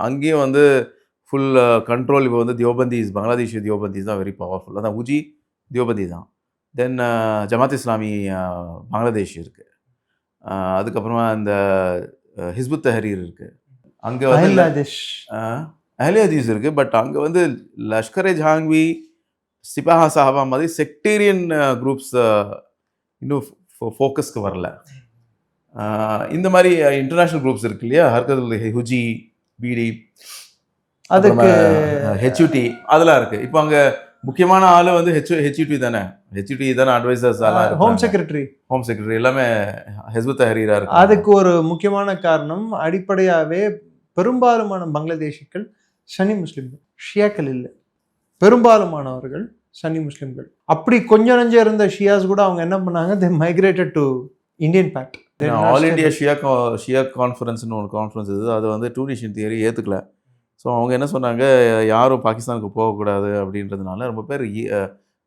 அங்கேயும் வந்து ஃபுல் கண்ட்ரோல். இப்போ வந்து தியோபந்திஸ், பங்களாதேஷ் தியோபந்திஸ் தான் வெரி பவர்ஃபுல், அதான் உஜி தியோபந்தி தான். தென் ஜமாத் இஸ்லாமி பங்களாதேஷ் இருக்கு, அதுக்கப்புறமா இந்த ஹிஸ்புத் தஹரீர் இருக்கு, அங்கே வந்து அஹ்லியாதீஸ் இருக்கு. பட் அங்கே வந்து லஷ்கர் ஜஹாங்கி, சிபாஹா சாஹபா மாதிரி செக்டேரியன் குரூப்ஸ் இன்னும் ஃபோக்கஸ்க்கு வரல. இந்த மாதிரி இன்டர்நேஷ்னல் குரூப்ஸ் இருக்கு இல்லையா, ஹர்கத்துல் ஹுஜி, பிடி, அதுக்கு ஹெச்யூடி, அதெல்லாம் இருக்கு. இப்போ அங்கே முக்கியமான ஆளு வந்து ஹெச்யூடி தானே, அட்வைசர்ஸ் எல்லாம், ஹோம் செக்ரட்டரி எல்லாமே ஹிஸ்புத் தஹரீரா இருக்கு. அதுக்கு ஒரு முக்கியமான காரணம், அடிப்படையாகவே பெரும்பாலுமான பங்களாதேஷிகள் சன்னி முஸ்லிம்கள், ஷியாக்கள் இல்லை, பெரும்பாலுமானவர்கள் சன்னி முஸ்லிம்கள். அப்படி கொஞ்சம் நஞ்சம் இருந்த ஷியாஸ் கூட அவங்க என்ன பண்ணாங்க, they migrated to Indian pact. All India Shia கான்ஃபரன்ஸ்னு ஒரு கான்ஃபரன்ஸ் இது, அது வந்து டூ நேஷன் தியரி ஏற்றுக்கல. ஸோ அவங்க என்ன சொன்னாங்க, யாரும் பாகிஸ்தானுக்கு போகக்கூடாது அப்படின்றதுனால ரொம்ப பேர்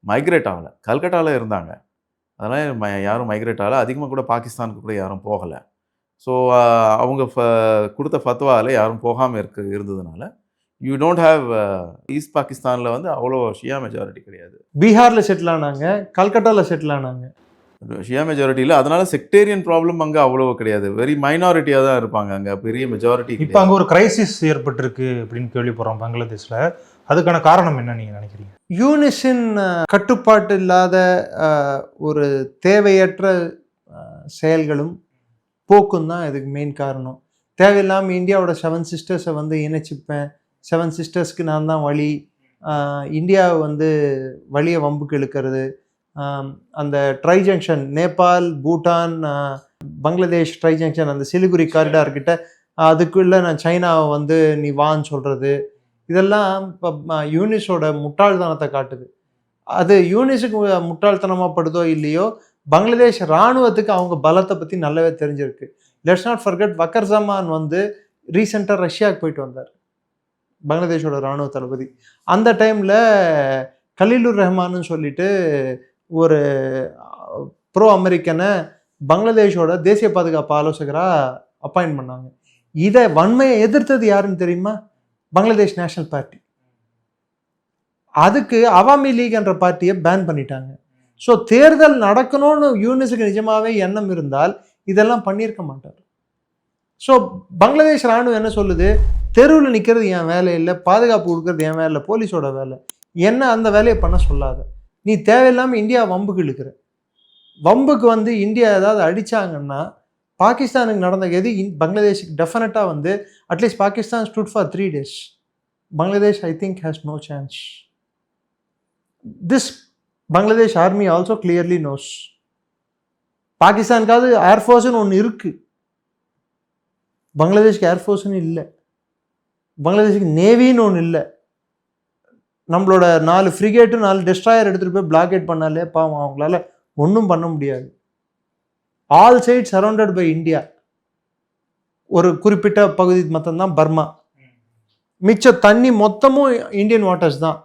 மைக்ரேட் ஆகலை. கல்கட்டாவில் இருந்தாங்க, அதெல்லாம் யாரும் மைக்ரேட் ஆகலை. அதிகமாக கூட பாகிஸ்தானுக்கு கூட யாரும் போகலை. ஸோ அவங்க கொடுத்த ஃபத்வாவில் யாரும் போகாமல் இருந்ததுனால யூ டோன்ட் ஹேவ் ஈஸ்ட் பாகிஸ்தானில் வந்து அவ்வளோ ஷியா மெஜாரிட்டி கிடையாது. பீகாரில் செட்டில் ஆனாங்க, கல்கட்டாவில் செட்டில் ஆனாங்க. ஷியா மெஜாரிட்டியில் அதனால செக்டேரியன் ப்ராப்ளம் அங்கே அவ்வளோ கிடையாது. வெரி மைனாரிட்டியாக தான் இருப்பாங்க அங்கே, பெரிய மெஜாரிட்டி. இப்போ அங்கே ஒரு கிரைசிஸ் ஏற்பட்டிருக்கு அப்படின்னு கேள்விப்படுறோம் பங்களாதேஷில். அதுக்கான காரணம் என்ன நீங்கள் நினைக்கிறீங்க? யூனிஸின் கட்டுப்பாட்டு இல்லாத ஒரு தேவையற்ற செயல்களும் போக்கும் தான் இதுக்கு மெயின் காரணம். தேவையில்லாமல் இந்தியாவோட 7 சிஸ்டர்ஸை வந்து இணைச்சிப்பேன், 7 சிஸ்டர்ஸ்க்கு நான் தான் வழி, இந்தியாவை வந்து வழியை வம்புக்கு இழுக்கிறது, அந்த try junction Nepal Bhutan Bangladesh try junction அந்த சிலிகுரி காரிடார் கிட்ட அதுக்குள்ளே நான் சைனாவை வந்து நீ வான்னு சொல்கிறது, இதெல்லாம் இப்போ யூனிஸோட முட்டாள்தனத்தை காட்டுது. அது யூனிஸுக்கு முட்டாள்தனமாக படுதோ இல்லையோ, பங்களாதேஷ் இராணுவத்துக்கு அவங்க பலத்தை பற்றி நல்லாவே தெரிஞ்சிருக்கு. லெட்ஸ் நாட் ஃபர்கெட், வக்கர் ஜமான் வந்து ரீசெண்டாக ரஷ்யாவுக்கு போயிட்டு வந்தார், பங்களாதேஷோட இராணுவ தளபதி. அந்த டைமில் கலீலுர் ரஹ்மான்னு சொல்லிட்டு ஒரு ப்ரோ அமெரிக்கனை பங்களாதேஷோட தேசிய பாதுகாப்பு ஆலோசகராக அப்பாயின்ட் பண்ணாங்க. இதை வன்மையை எதிர்த்தது யாருன்னு தெரியுமா? Bangladesh national party. அதுக்கு அவாமி லீக் என்ற பார்ட்டியை பேன் பண்ணிட்டாங்க. ஸோ தேர்தல் நடக்கணும்னு யூனிஸுக்கு நிஜமாவே எண்ணம் இருந்தால் இதெல்லாம் பண்ணியிருக்க மாட்டார். ஸோ பங்களாதேஷ் ராணுவம் என்ன சொல்லுது? தெருவில் நிற்கிறது என் வேலை இல்லை, பாதுகாப்பு கொடுக்கறது என் வேலை இல்லை, போலீஸோட வேலை, என்ன அந்த வேலையை பண்ண சொல்லாத. நீ தேவையில்லாமல் இந்தியா வம்புக்கு இழுக்கிற. வம்புக்கு வந்து இந்தியா ஏதாவது அடித்தாங்கன்னா பாகிஸ்தானுக்கு நடந்த எது பங்களாதேஷுக்கு டெஃபினட்டாக வந்து at least Pakistan stood for 3 days. Bangladesh I think has no chance. This Bangladesh army also clearly knows. பாகிஸ்தானுக்காவது ஏர்ஃபோர்ஸ்னு ஒன்று இருக்குது, பங்களாதேஷ்க்கு ஏர்ஃபோர்ஸ்னு இல்லை, பங்களாதேஷுக்கு நேவின்னு ஒன்று இல்லை. நம்மளோட 4 ஃப்ரிகேட்டு 4 டெஸ்ட்ராயர் எடுத்துகிட்டு போய் பிளாக்கேட் பண்ணாலே பாவம் அவங்களால ஒன்றும் பண்ண முடியாது. All side surrounded by India. ஒரு குறிப்பிட்ட பகுதி மட்டும்தான் பர்மா, மிச்ச தண்ணி மொத்தமும் இந்தியன் வாட்டர்ஸ் தான்.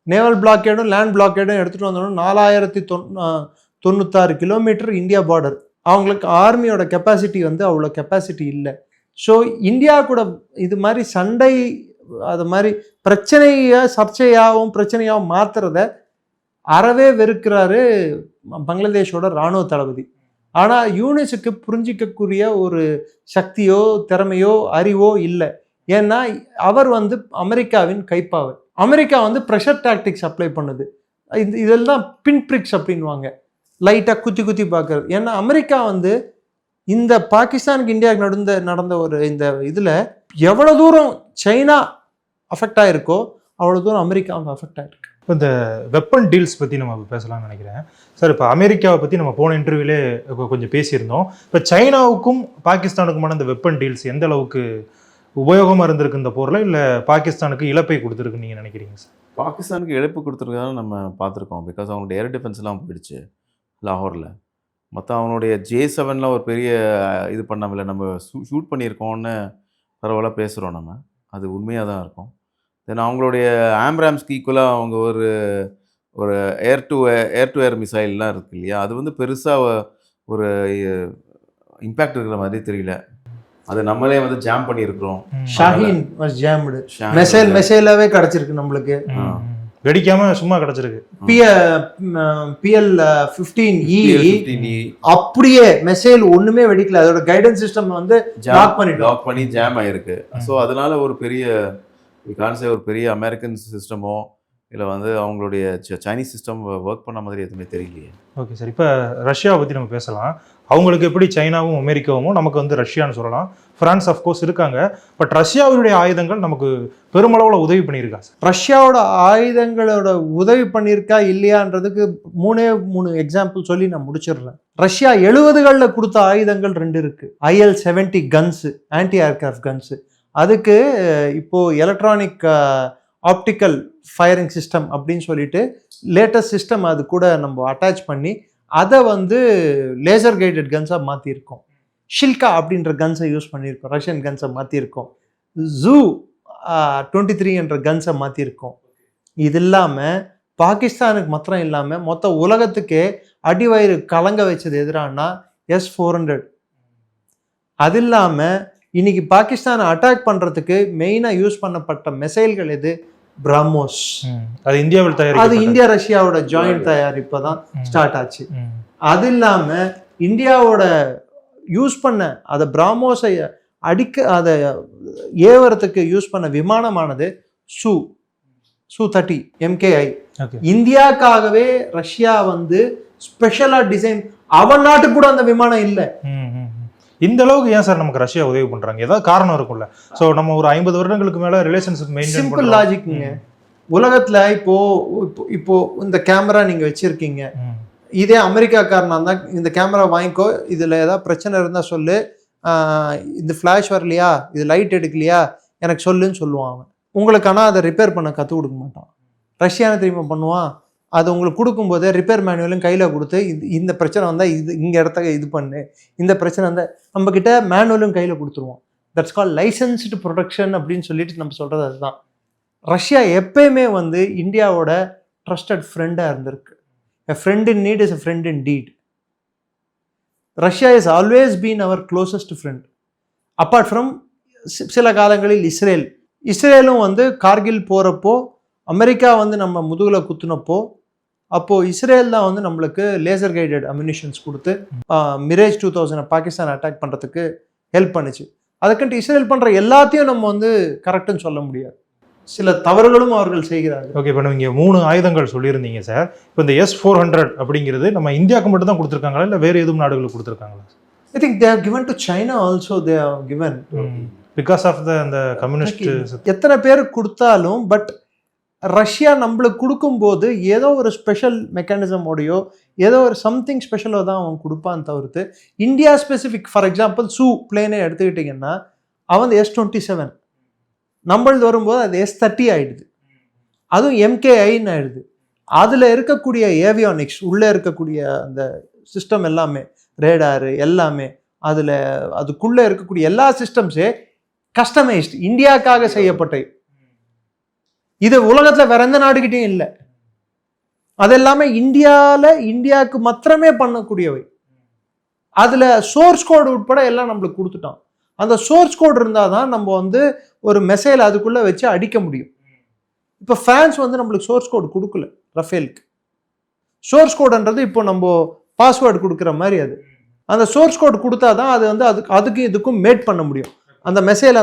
நேவல் பிளாக்கேடும் லேண்ட் பிளாக்கேடும் எடுத்துகிட்டு வந்தோம். 4096 கிலோமீட்டர் இந்தியா பார்டர். அவங்களுக்கு ஆர்மியோட கெப்பாசிட்டி வந்து அவ்வளோ கெப்பாசிட்டி இல்லை. ஸோ இந்தியா கூட இது மாதிரி சண்டை, அது மாதிரி பிரச்சனையை சர்ச்சையாகவும் பிரச்சனையாகவும் மாற்றுறத அறவே வெறுக்கிறாரு பங்களாதேஷோட இராணுவ தளபதி. ஆனால் யூனிஸுக்கு புரிஞ்சிக்கக்கூடிய ஒரு சக்தியோ திறமையோ அறிவோ இல்லை. ஏன்னா அவர் வந்து அமெரிக்காவின் கைப்பாவை. அமெரிக்கா வந்து ப்ரெஷர் டாக்டிக்ஸ் அப்ளை பண்ணுது. இதெல்லாம் பின் பிரிக்ஸ் அப்படின்வாங்க, லைட்டாக குத்தி குத்தி பார்க்கறது. ஏன்னா அமெரிக்கா வந்து இந்த பாகிஸ்தானுக்கு இந்தியாவுக்கு நடந்த ஒரு இந்த இதில் எவ்வளோ தூரம் சைனா அஃபெக்ட் ஆகிருக்கோ அவ்வளோ தூரம் அமெரிக்காவும் அஃபெக்ட் ஆகிருக்கு. இப்போ இந்த வெப்பன் டீல்ஸ் பற்றி நம்ம பேசலாம்னு நினைக்கிறேன் சார். இப்போ அமெரிக்காவை பற்றி நம்ம போன இன்டர்வியூலே கொஞ்சம் பேசியிருந்தோம். இப்போ சைனாவுக்கும் பாகிஸ்தானுக்குமான இந்த வெப்பன் டீல்ஸ் எந்த அளவுக்கு உபயோகமாக இருந்திருக்கு இந்த போரில், இல்லை பாகிஸ்தானுக்கு இழப்பை கொடுத்துருக்குன்னு நீங்கள் நினைக்கிறீங்க சார்? பாகிஸ்தானுக்கு இழப்பு கொடுத்துருக்கதான் நம்ம பார்த்துருக்கோம். பிகாஸ் அவங்களுடைய ஏர் டிஃபென்ஸ்லாம் போயிடுச்சு லாகூரில். மற்ற அவனுடைய J7 ஒரு பெரிய இது பண்ணாமல நம்ம ஷூட் பண்ணியிருக்கோம்னு பரவாயில்ல பேசுகிறோம் நம்ம, அது உண்மையாக தான் இருக்கும். தென் அவங்களுடைய ஆம்ராம்ஸ்க்கு ஈக்குவலாக அவங்க ஒரு ஏர் டு ஏர் மிசைல்லாம் இருக்குது இல்லையா, அது வந்து பெருசாக ஒரு இம்பேக்ட் இருக்கிற மாதிரி தெரியல. அது நம்மளே வந்து ஜாம் பண்ணியிருக்கிறோம். Shaheen was jammed. மெசைலாவே கிடச்சிருக்கு நம்மளுக்கு, வெடிக்காம சும்மா கிடச்சிருக்கு. PL-15E அப்படியே மெசைல் ஒன்றுமே வெடிக்கல, அதோட கைடன்ஸ் சிஸ்டம் வந்து லாக் பண்ணி ஜாம் ஆயிருக்கு. ஸோ அதனால ஒரு பெரிய ஒரு பெரிய அமெரிக்கன் சிஸ்டமோ இல்லை வந்து அவங்களுடைய சைனீஸ் சிஸ்டம் ஒர்க் பண்ண மாதிரி எதுவுமே தெரியலையே. ஓகே சார், இப்போ ரஷ்யாவை பற்றி நம்ம பேசலாம். அவங்களுக்கு எப்படி சைனாவும் அமெரிக்காவும், நமக்கு வந்து ரஷ்யான்னு சொல்லலாம், ஃப்ரான்ஸ் அஃப்கோர்ஸ் இருக்காங்க. பட் ரஷ்யாவுடைய ஆயுதங்கள் நமக்கு பெருமளவில் உதவி பண்ணியிருக்கா சார்? ரஷ்யாவோட ஆயுதங்களோட உதவி பண்ணியிருக்கா இல்லையான்றதுக்கு 3 எக்ஸாம்பிள் சொல்லி நான் முடிச்சிடுறேன். ரஷ்யா 70களில் கொடுத்த ஆயுதங்கள் 2 இருக்கு. IL-70 guns, anti aircraft guns. அதுக்கு இப்போது எலக்ட்ரானிக் ஆப்டிக்கல் ஃபயரிங் சிஸ்டம் அப்படின்னு சொல்லிட்டு லேட்டஸ்ட் சிஸ்டம் அது கூட நம்ம அட்டாச் பண்ணி அதை வந்து லேசர் கைடட் கன்ஸாக மாற்றிருக்கோம். ஷில்கா அப்படின்ற கன்ஸை யூஸ் பண்ணியிருக்கோம், ரஷ்யன் கன்ஸை மாற்றிருக்கோம். ZU-23 என்ற கன்ஸை மாற்றிருக்கோம். இது இல்லாமல் பாகிஸ்தானுக்கு மாத்திரம் இல்லாமல் மொத்த உலகத்துக்கே அடிவயிறு கலங்க வச்சது எதிரானா S-400. அது இல்லாமல் இன்னைக்கு பாகிஸ்தானை அட்டாக் பண்றதுக்கு மெயினா யூஸ் பண்ணப்பட்ட மிசைல்கள் எது? பிரம்மோஸ். அது இந்தியாவில் அது தயாரிக்கப்பட்டது. இந்தியா ரஷ்யாவோட ஜாயிண்ட் தயாரிப்பு தான் ஸ்டார்ட் ஆச்சு. அது இல்லாம இந்தியாவோட யூஸ் பண்ண அதை பிரம்மோஸை அதை ஏவறதுக்கு யூஸ் பண்ண விமானமானது Su-30 MKI. இந்தியாக்காகவே ரஷ்யா வந்து ஸ்பெஷலா டிசைன், அவன் நாட்டுக்கு கூட அந்த விமானம் இல்லை. இந்த அளவுக்கு ஏன் சார் நமக்கு ரஷ்யா உதவி பண்றாங்க? ஏதாவது காரணம் இருக்கும்ல. சோ நம்ம ஒரு 50 வருடங்களுக்கு மேல ரிலேஷன்ஷிப் மெயின்டைன் பண்றோம். சிம்பிள் லாஜிக்ங்க. உலகத்துல இப்போ இந்த கேமரா நீங்க வச்சிருக்கீங்க, இதே அமெரிக்காக்காரனா இருந்தா இந்த கேமரா வாங்கிக்கோ, இதுல ஏதாவது பிரச்சனை இருந்தா சொல்லு, இந்த ஃபிளாஷ் வரலையா, இது லைட் எடுக்கலையா எனக்கு சொல்லுன்னு சொல்லுவான் அவன். உங்களுக்கு ஆனால் அதை ரிப்பேர் பண்ண கற்றுக் கொடுக்க மாட்டான். ரஷ்யானை திரும்ப பண்ணுவான், அது உங்களுக்கு கொடுக்கும்போதே ரிப்பேர் மேனுவலும் கையில் கொடுத்து இந்த பிரச்சனை வந்தால் இங்கே இடத்த இது பண்ணு, இந்த பிரச்சனை வந்தால் நம்மக்கிட்ட மேனுவலும் கையில் கொடுத்துருவோம். தட்ஸ் கால் லைசன்ஸ்டு ப்ரொடக்ஷன் அப்படின்னு சொல்லிட்டு நம்ம சொல்கிறது அதுதான். ரஷ்யா எப்பயுமே வந்து இந்தியாவோட ட்ரஸ்டட் ஃப்ரெண்டாக இருந்திருக்கு. A friend in need is a friend indeed. Russia is always been our closest friend. Apart from சில காலங்களில் இஸ்ரேலும் வந்து கார்கில் போகிறப்போ அமெரிக்கா வந்து நம்ம முதுகில் குத்துனப்போ அப்போது இஸ்ரேல் தான் வந்து நம்மளுக்கு லேசர் கைடட் அம்யூனிஷன்ஸ் கொடுத்து மிரேஜ் 2000 பாகிஸ்தான் அட்டாக் பண்ணுறதுக்கு ஹெல்ப் பண்ணுச்சு. அதுக்குன்ட்டு இஸ்ரேல் பண்ணுற எல்லாத்தையும் நம்ம வந்து கரெக்டுன்னு சொல்ல முடியாது. சில தவறுகளும் அவர்கள் செய்கிறார்கள். ஓகே, இப்போ நீங்கள் 3 ஆயுதங்கள் சொல்லியிருந்தீங்க சார். இப்போ இந்த S-400 அப்படிங்கிறது நம்ம இந்தியாவுக்கு மட்டும் தான் கொடுத்துருக்காங்களா, இல்லை வேறு எதுவும் நாடுகளுக்கு கொடுத்துருக்காங்களா? I think they have given to China also. They have given because of அந்த கம்யூனிஸ்ட். எத்தனை பேருக்கு கொடுத்தாலும் பட் ரஷ்யா நம்மளுக்கு கொடுக்கும்போது ஏதோ ஒரு ஸ்பெஷல் மெக்கானிசமோடையோ ஏதோ ஒரு சம்திங் ஸ்பெஷலோ தான் அவன் கொடுப்பான்னு தவிர்த்து இந்தியா ஸ்பெசிஃபிக். ஃபார் எக்ஸாம்பிள் சூ பிளேனே எடுத்துக்கிட்டிங்கன்னா அவன் S-27, நம்மளது வரும்போது அது S-30 ஆயிடுது, அதுவும் MKIன்னு ஆயிடுது. அதில் இருக்கக்கூடிய ஏவியானிக்ஸ், உள்ளே இருக்கக்கூடிய அந்த சிஸ்டம் எல்லாமே, ரேடாரு எல்லாமே, அதில் அதுக்குள்ளே இருக்கக்கூடிய எல்லா சிஸ்டம்ஸே கஸ்டமைஸ்டு, இந்தியாவுக்காக செய்யப்பட்ட. இது உலகத்தில் வேற எந்த நாடுகிட்டையும் இல்லை. அது எல்லாமே இந்தியாவுக்கு மாத்திரமே பண்ணக்கூடியவை. அதில் சோர்ஸ் கோடு உட்பட எல்லாம் நம்மளுக்கு கொடுத்துட்டோம். அந்த சோர்ஸ் கோடு இருந்தால் தான் நம்ம வந்து ஒரு மெசேஜ் அதுக்குள்ளே வச்சு அடிக்க முடியும். இப்போ ஃப்ரான்ஸ் வந்து நம்மளுக்கு சோர்ஸ் கோடு கொடுக்கல ரஃபேலுக்கு. சோர்ஸ் கோடுன்றது இப்போ நம்ம பாஸ்வேர்டு கொடுக்குற மாதிரி அது. அந்த சோர்ஸ் கோடு கொடுத்தா தான் அது வந்து அதுக்கு இதுக்கும் மேட் பண்ண முடியும். அந்த மெசேஜ்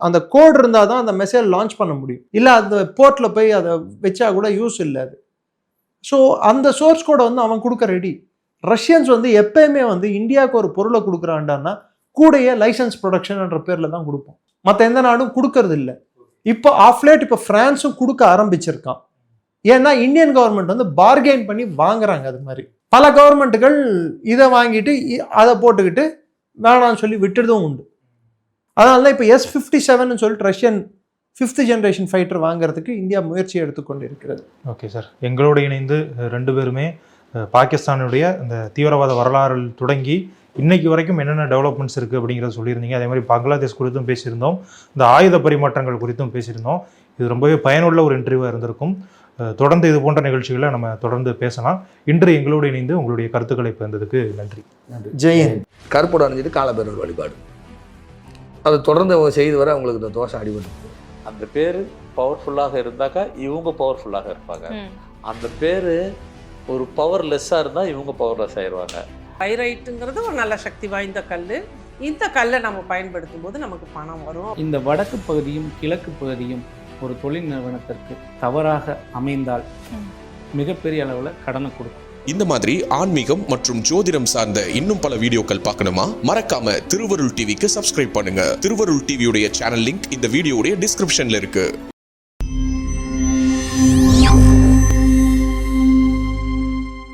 அந்த கோடு இருந்தால் தான் அந்த மெசேஜ் லான்ச் பண்ண முடியும். இல்லை அந்த போர்ட்டில் போய் அதை வச்சா கூட யூஸ் இல்லை அது. ஸோ அந்த சோர்ஸ் கோடை வந்து அவன் கொடுக்க ரெடி. ரஷ்யன்ஸ் வந்து எப்பயுமே வந்து இந்தியாவுக்கு ஒரு பொருளை கொடுக்குறான்டான்னா கூடையே லைசன்ஸ் ப்ரொடக்ஷன்ன்ற பேரில் தான் கொடுப்போம். மற்ற எந்த நாடும் கொடுக்கறது இல்லை. இப்போ ஆஃப்லேட் இப்போ ஃப்ரான்ஸும் கொடுக்க ஆரம்பிச்சிருக்கான். ஏன்னா இந்தியன் கவர்மெண்ட் வந்து பார்கெயின் பண்ணி வாங்குறாங்க. அது மாதிரி பல கவர்மெண்ட்டுகள் இதை வாங்கிட்டு அதை போட்டுக்கிட்டு வேணான்னு சொல்லி விட்டுறதும் உண்டு. அதனால தான் இப்போ S-57 சொல்லிட்டு ரஷ்யன் 5th ஜென்ரேஷன் ஃபைட்டர் வாங்குறதுக்கு இந்தியா முயற்சி எடுத்துக்கொண்டு இருக்கிறது. ஓகே சார், எங்களோடு இணைந்து 2 பேருமே பாகிஸ்தானுடைய இந்த தீவிரவாத வரலாறு தொடங்கி இன்னைக்கு வரைக்கும் என்னென்ன டெவலப்மெண்ட்ஸ் இருக்குது அப்படிங்கிறத சொல்லியிருந்தீங்க. அதே மாதிரி பங்களாதேஷ் குறித்தும் பேசியிருந்தோம், இந்த ஆயுத பரிமாற்றங்கள் குறித்தும் பேசியிருந்தோம். இது ரொம்பவே பயனுள்ள ஒரு இன்டர்வியூவாக இருந்திருக்கும். தொடர்ந்து இது போன்ற நிகழ்ச்சிகளை நம்ம தொடர்ந்து பேசலாம். இன்று எங்களோடு இணைந்து உங்களுடைய கருத்துக்களை பகிர்ந்ததுக்கு நன்றி. ஜெயன். கருப்போடு அணிஞ்சிட்டு காலபைரவர் வழிபாடு, அதை தொடர்ந்து அவங்க செய்து வர அவங்களுக்கு இந்த தோஷம் அடிபடும். அந்த பேர் பவர்ஃபுல்லாக இருந்தாக்கா இவங்க பவர்ஃபுல்லாக இருப்பாங்க. அந்த பேர் ஒரு பவர்லெஸ்ஸாக இருந்தால் இவங்க பவர்லெஸ் ஆயிடுவாங்க. பைரைட்டுங்கிறது ஒரு நல்ல சக்தி வாய்ந்த கல். இந்த கல்லை நம்ம பயன்படுத்தும் போது நமக்கு பணம் வரும். இந்த வடக்கு பகுதியும் கிழக்கு பகுதியும் ஒரு தொழில் நிறுவனத்திற்கு தவறாக அமைந்தால் மிகப்பெரிய அளவில் கடனை கொடுக்கும். இந்த மாதிரி ஆன்மீகம் மற்றும் ஜோதிடம் சார்ந்த இன்னும் பல வீடியோக்கள் பார்க்கணுமா? மறக்காம திருவருள் டிவிக்கு சப்ஸ்கிரைப் பண்ணுங்க. திருவருள் டிவியுடைய சேனல் லிங்க் இந்த வீடியோடைய டிஸ்கிரிப்ஷன்ல இருக்கு.